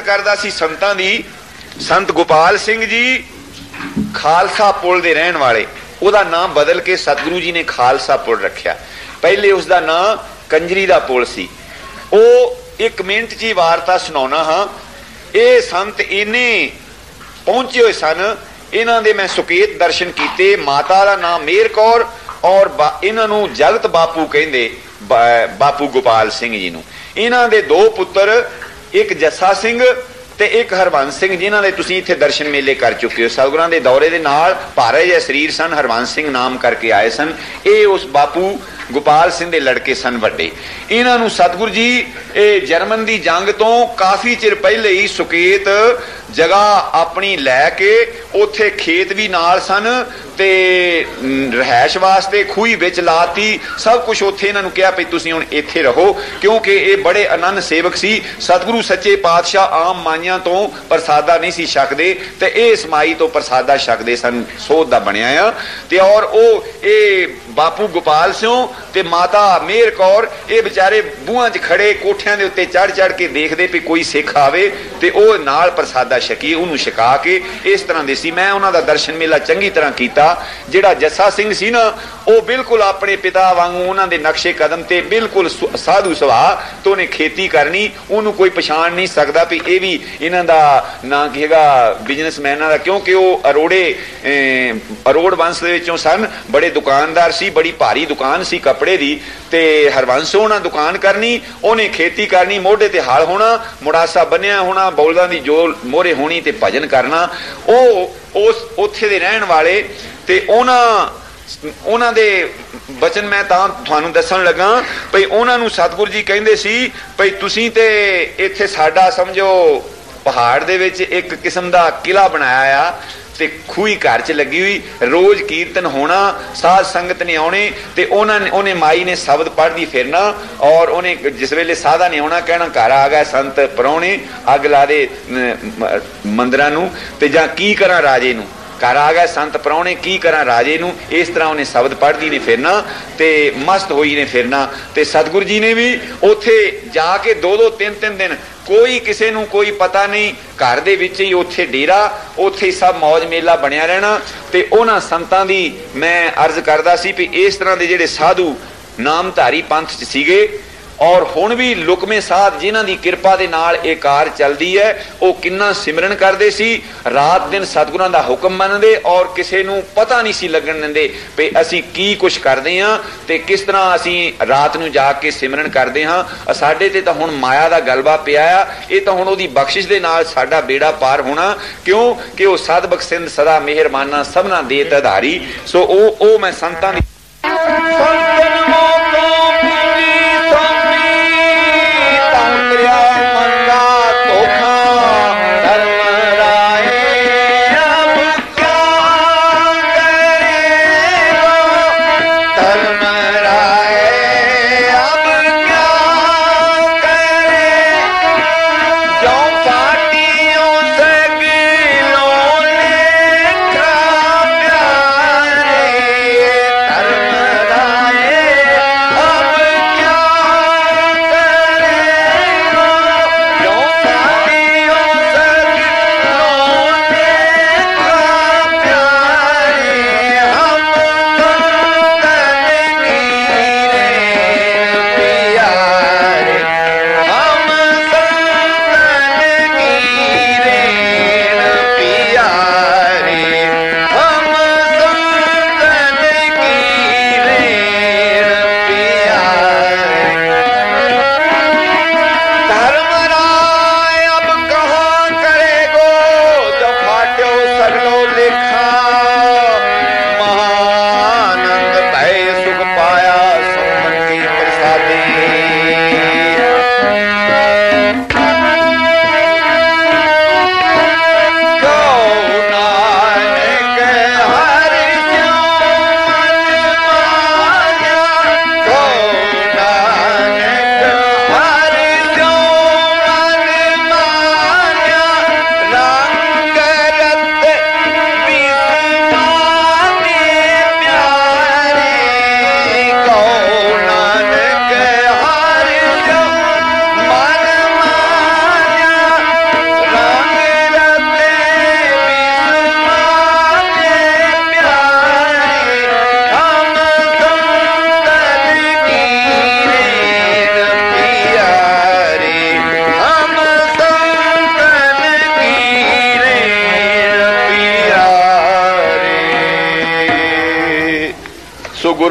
ਕਰਦਾ ਸੀ ਸੰਤਾਂ ਦੀ। ਸੰਤ ਗੋਪਾਲ ਸਿੰਘ ਜੀ ਖਾਲਸਾ ਪੁਲ ਦੇ ਰਹਿਣ ਵਾਲੇ, ਉਹਦਾ ਨਾਮ ਬਦਲ ਕੇ ਸਤਿਗੁਰੂ ਜੀ ਨੇ ਖਾਲਸਾ ਪੁਲ ਰੱਖਿਆ। ਪਹਿਲੇ ਉਸ ਦਾ ਨਾਮ ਕੰਜਰੀ ਦਾ ਪੁਲ ਸੀ। ਉਹ 1 ਮਿੰਟ 'ਚ ਹੀ ਵਾਰਤਾ ਸੁਣਾਉਣਾ ਹਾਂ। ਇਹ ਸੰਤ ਇੰਨੇ ਪਹੁੰਚੇ ਹੋਏ ਸਨ, ਇਹਨਾਂ ਦੇ ਮੈਂ ਸੁਕੇਤ ਦਰਸ਼ਨ ਕੀਤੇ। ਮਾਤਾ ਦਾ ਨਾਮ ਮੇਹਰ ਕੌਰ ਔਰ ਇਹਨਾਂ ਨੂੰ ਜਗਤ ਬਾਪੂ ਕਹਿੰਦੇ, ਬਾਪੂ ਗੋਪਾਲ ਸਿੰਘ ਜੀ ਨੂੰ। ਇਹਨਾਂ ਦੇ 2 ਪੁੱਤਰ, ਇੱਕ ਜੱਸਾ ਸਿੰਘ ਤੇ ਇੱਕ ਹਰਬੰਸ ਸਿੰਘ, ਜਿਨ੍ਹਾਂ ਦੇ ਤੁਸੀਂ ਇੱਥੇ ਦਰਸ਼ਨ ਮੇਲੇ ਕਰ ਚੁੱਕੇ ਹੋ। ਸਤਿਗੁਰਾਂ ਦੇ ਦੌਰੇ ਦੇ ਨਾਲ ਭਾਰੇ ਜਿਹੇ ਸਰੀਰ ਸਨ, ਹਰਬੰਸ ਸਿੰਘ ਨਾਮ ਕਰਕੇ ਆਏ ਸਨ। ਇਹ ਉਸ ਬਾਪੂ ਗੋਪਾਲ ਸਿੰਘ ਦੇ ਲੜਕੇ ਸਨ ਵੱਡੇ। ਇਹਨਾਂ ਨੂੰ ਸਤਿਗੁਰੂ ਜੀ ਇਹ ਜਰਮਨ ਦੀ ਜੰਗ ਤੋਂ ਕਾਫੀ ਚਿਰ ਪਹਿਲੇ ਹੀ ਸੁਕੇਤ ਜਗ੍ਹਾ ਆਪਣੀ ਲੈ ਕੇ, ਉੱਥੇ ਖੇਤ ਵੀ ਨਾਲ ਸਨ ਤੇ ਰਹਿائش ਵਾਸਤੇ ਖੂਹੀ ਵਿੱਚ ਲਾਤੀ, ਸਭ ਕੁਝ ਉੱਥੇ ਇਹਨਾਂ ਨੂੰ ਕਿਹਾ ਵੀ ਤੁਸੀਂ ਹੁਣ ਇੱਥੇ ਰਹੋ, ਕਿਉਂਕਿ ਇਹ ਬੜੇ ਆਨੰਦ ਸੇਵਕ ਸੀ। ਸਤਿਗੁਰੂ ਸੱਚੇ ਪਾਤਸ਼ਾਹ ਆਮ ਮਾਈਆਂ ਤੋਂ ਪ੍ਰਸਾਦਾ ਨਹੀਂ ਸੀ ਛਕਦੇ ਤੇ ਇਹ ਸਮਾਈ ਤੋਂ ਪ੍ਰਸਾਦਾ ਛਕਦੇ ਸਨ, ਸੋਧ ਦਾ ਬਣਿਆ ਆ। ਤੇ ਔਰ ਉਹ ਇਹ ਬਾਪੂ ਗੋਪਾਲ ਸਿੰਘ ਤੇ ਮਾਤਾ ਮੇਹਰ ਕੌਰ ਇਹ ਵਿਚਾਰੇ ਬੂਹਾਂ 'ਚ ਖੜੇ, ਕੋਠਿਆਂ ਦੇ ਉੱਤੇ ਚੜ ਕੇ ਦੇਖਦੇ ਵੀ ਕੋਈ ਸਿੱਖ ਆਵੇ ਤੇ ਉਹ ਨਾਲ ਪ੍ਰਸਾਦਾ ਛਕੀ, ਉਹਨੂੰ ਛਕਾ ਕੇ। ਇਸ ਤਰ੍ਹਾਂ ਦੇ ਸੀ। ਮੈਂ ਉਹਨਾਂ ਦਾ ਦਰਸ਼ਨ ਮੇਲਾ ਚੰਗੀ ਤਰ੍ਹਾਂ ਕੀਤਾ। ਜਿਹੜਾ ਜੱਸਾ ਸਿੰਘ ਸੀ ਨਾ, ਉਹ ਬਿਲਕੁਲ ਆਪਣੇ ਪਿਤਾ ਵਾਂਗੂ ਉਹਨਾਂ ਦੇ ਨਕਸ਼ੇ ਕਦਮ ਤੇ ਬਿਲਕੁਲ ਸਾਧੂ ਸੁਭਾਅ ਤੋਂ ਉਹਨੇ ਖੇਤੀ ਕਰਨੀ, ਉਹਨੂੰ ਕੋਈ ਪਛਾਣ ਨਹੀਂ ਸਕਦਾ ਵੀ ਇਹ ਵੀ ਇਹਨਾਂ ਦਾ ਨਾਂ ਕੀ ਹੈਗਾ ਬਿਜ਼ਨਸਮੈਨਾਂ ਦਾ, ਕਿਉਂਕਿ ਉਹ ਅਰੋੜ ਵੰਸ਼ ਦੇ ਵਿੱਚੋਂ ਸਨ, ਬੜੇ ਦੁਕਾਨਦਾਰ ਸੀ, ਬੜੀ ਭਾਰੀ ਦੁਕਾਨ ਸੀ ਕੱਪੜੇ ਦੀ। ਤੇ ਹਰਬੰਸ ਉਹਨਾਂ ਦੁਕਾਨ ਕਰਨੀ, ਉਹਨੇ ਖੇਤੀ ਕਰਨੀ, ਮੋਢੇ ਤੇ ਹਲ ਹੋਣਾ, ਮੁੜਾਸਾ ਬੰਨਿਆ ਹੋਣਾ, ਬੌਲਦਾਂ ਦੀ ਜੋਲ ਮੋਹਰੇ ਹੋਣੀ ਤੇ ਭਜਨ ਕਰਨਾ। ਉਹ ਉਸ ਉੱਥੇ ਦੇ ਰਹਿਣ ਵਾਲੇ ਤੇ ਉਹਨਾਂ ਦੇ ਬਚਨ ਮੈਂ ਤਾਂ ਤੁਹਾਨੂੰ ਦੱਸਣ ਲੱਗਾ ਭਈ ਉਹਨਾਂ ਨੂੰ ਸਤਿਗੁਰੂ ਜੀ ਕਹਿੰਦੇ ਸੀ ਭਈ ਤੁਸੀਂ ਤੇ ਇੱਥੇ ਸਾਡਾ ਸਮਝੋ ਪਹਾੜ ਦੇ ਵਿੱਚ ਇੱਕ ਕਿਸਮ ਦਾ ਕਿਲਾ ਬਣਾਇਆ ਆ ਤੇ ਖੂਹੀ ਘਰ 'ਚ ਲੱਗੀ ਹੋਈ, ਰੋਜ਼ ਕੀਰਤਨ ਹੋਣਾ, ਸਾਧ ਸੰਗਤ ਨੇ ਆਉਣੇ ਤੇ ਉਹਨੇ ਮਾਈ ਨੇ ਸ਼ਬਦ ਪੜ੍ਹਦੀ ਫਿਰਨਾ ਔਰ ਉਹਨੇ ਜਿਸ ਵੇਲੇ ਸਾਧਾ ਨੇ ਆਉਣਾ ਕਹਿਣਾ ਘਰ ਆ ਗਿਆ ਸੰਤ ਪ੍ਰਾਹੁਣੇ, ਅੱਗ ਲਾ ਦੇ ਮੰਦਰਾਂ ਨੂੰ ਤੇ ਜਾਂ ਕੀ ਕਰਾਂ ਰਾਜੇ ਨੂੰ, ਘਰ ਆ ਗਿਆ ਸੰਤ ਪ੍ਰਾਹੁਣੇ ਕੀ ਕਰਾਂ ਰਾਜੇ ਨੂੰ। ਇਸ ਤਰ੍ਹਾਂ ਉਹਨੇ ਸ਼ਬਦ ਪੜ੍ਹਦੀ ਨੇ ਫਿਰਨਾ ਤੇ ਮਸਤ ਹੋਈ ਨੇ ਫਿਰਨਾ। ਤੇ ਸਤਿਗੁਰੂ ਜੀ ਨੇ ਵੀ ਉੱਥੇ ਜਾ ਕੇ 2-2 3-3 ਦਿਨ ਕੋਈ ਕਿਸੇ ਨੂੰ ਕੋਈ ਪਤਾ ਨਹੀਂ, ਘਰ ਦੇ ਵਿੱਚ ਹੀ ਉੱਥੇ ਡੇਰਾ, ਉੱਥੇ ਹੀ ਸਭ ਮੌਜ ਮੇਲਾ ਬਣਿਆ ਰਹਿਣਾ। ਤੇ ਉਹਨਾਂ ਸੰਤਾਂ ਦੀ ਮੈਂ ਅਰਜ਼ ਕਰਦਾ ਸੀ ਵੀ ਇਸ ਤਰ੍ਹਾਂ ਦੇ ਜਿਹੜੇ ਸਾਧੂ ਨਾਮਧਾਰੀ ਪੰਥ 'ਚ ਸੀਗੇ ਔਰ ਹੁਣ ਵੀ ਲੁਕਵੇਂ ਸਾਧ ਜਿਨ੍ਹਾਂ ਦੀ ਕਿਰਪਾ ਦੇ ਨਾਲ ਇਹ ਕਾਰ ਚੱਲਦੀ ਹੈ, ਉਹ ਕਿੰਨਾ ਸਿਮਰਨ ਕਰਦੇ ਸੀ, ਰਾਤ ਦਿਨ ਸਤਿਗੁਰਾਂ ਦਾ ਹੁਕਮ ਮੰਨਦੇ ਔਰ ਕਿਸੇ ਨੂੰ ਪਤਾ ਨਹੀਂ ਸੀ ਲੱਗਣ ਦਿੰਦੇ ਵੀ ਅਸੀਂ ਕੀ ਕੁਛ ਕਰਦੇ ਹਾਂ ਤੇ ਕਿਸ ਤਰ੍ਹਾਂ ਅਸੀਂ ਰਾਤ ਨੂੰ ਜਾ ਕੇ ਸਿਮਰਨ ਕਰਦੇ ਹਾਂ। ਸਾਡੇ ਤੇ ਤਾਂ ਹੁਣ ਮਾਇਆ ਦਾ ਗਲਬਾ ਪਿਆ ਆ, ਇਹ ਤਾਂ ਹੁਣ ਉਹਦੀ ਬਖਸ਼ਿਸ਼ ਦੇ ਨਾਲ ਸਾਡਾ ਬੇੜਾ ਪਾਰ ਹੋਣਾ, ਕਿਉਂ ਕਿ ਉਹ ਸਦ ਬਖਸ਼ਿੰਦ ਸਦਾ ਮਿਹਰਬਾਨਾ ਸਭਨਾ ਦੇਤ ਆਧਾਰੀ। ਸੋ ਉਹ ਮੈਂ ਸੰਤਾਂ ਦੀ Yeah.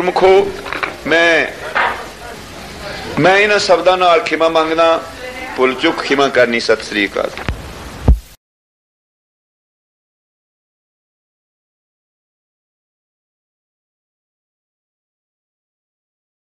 गुरमुखो मैं इन्हां शब्दां नाल खिमा मंगदा, भुल चुक खिमा करनी। सत श्री अकाल।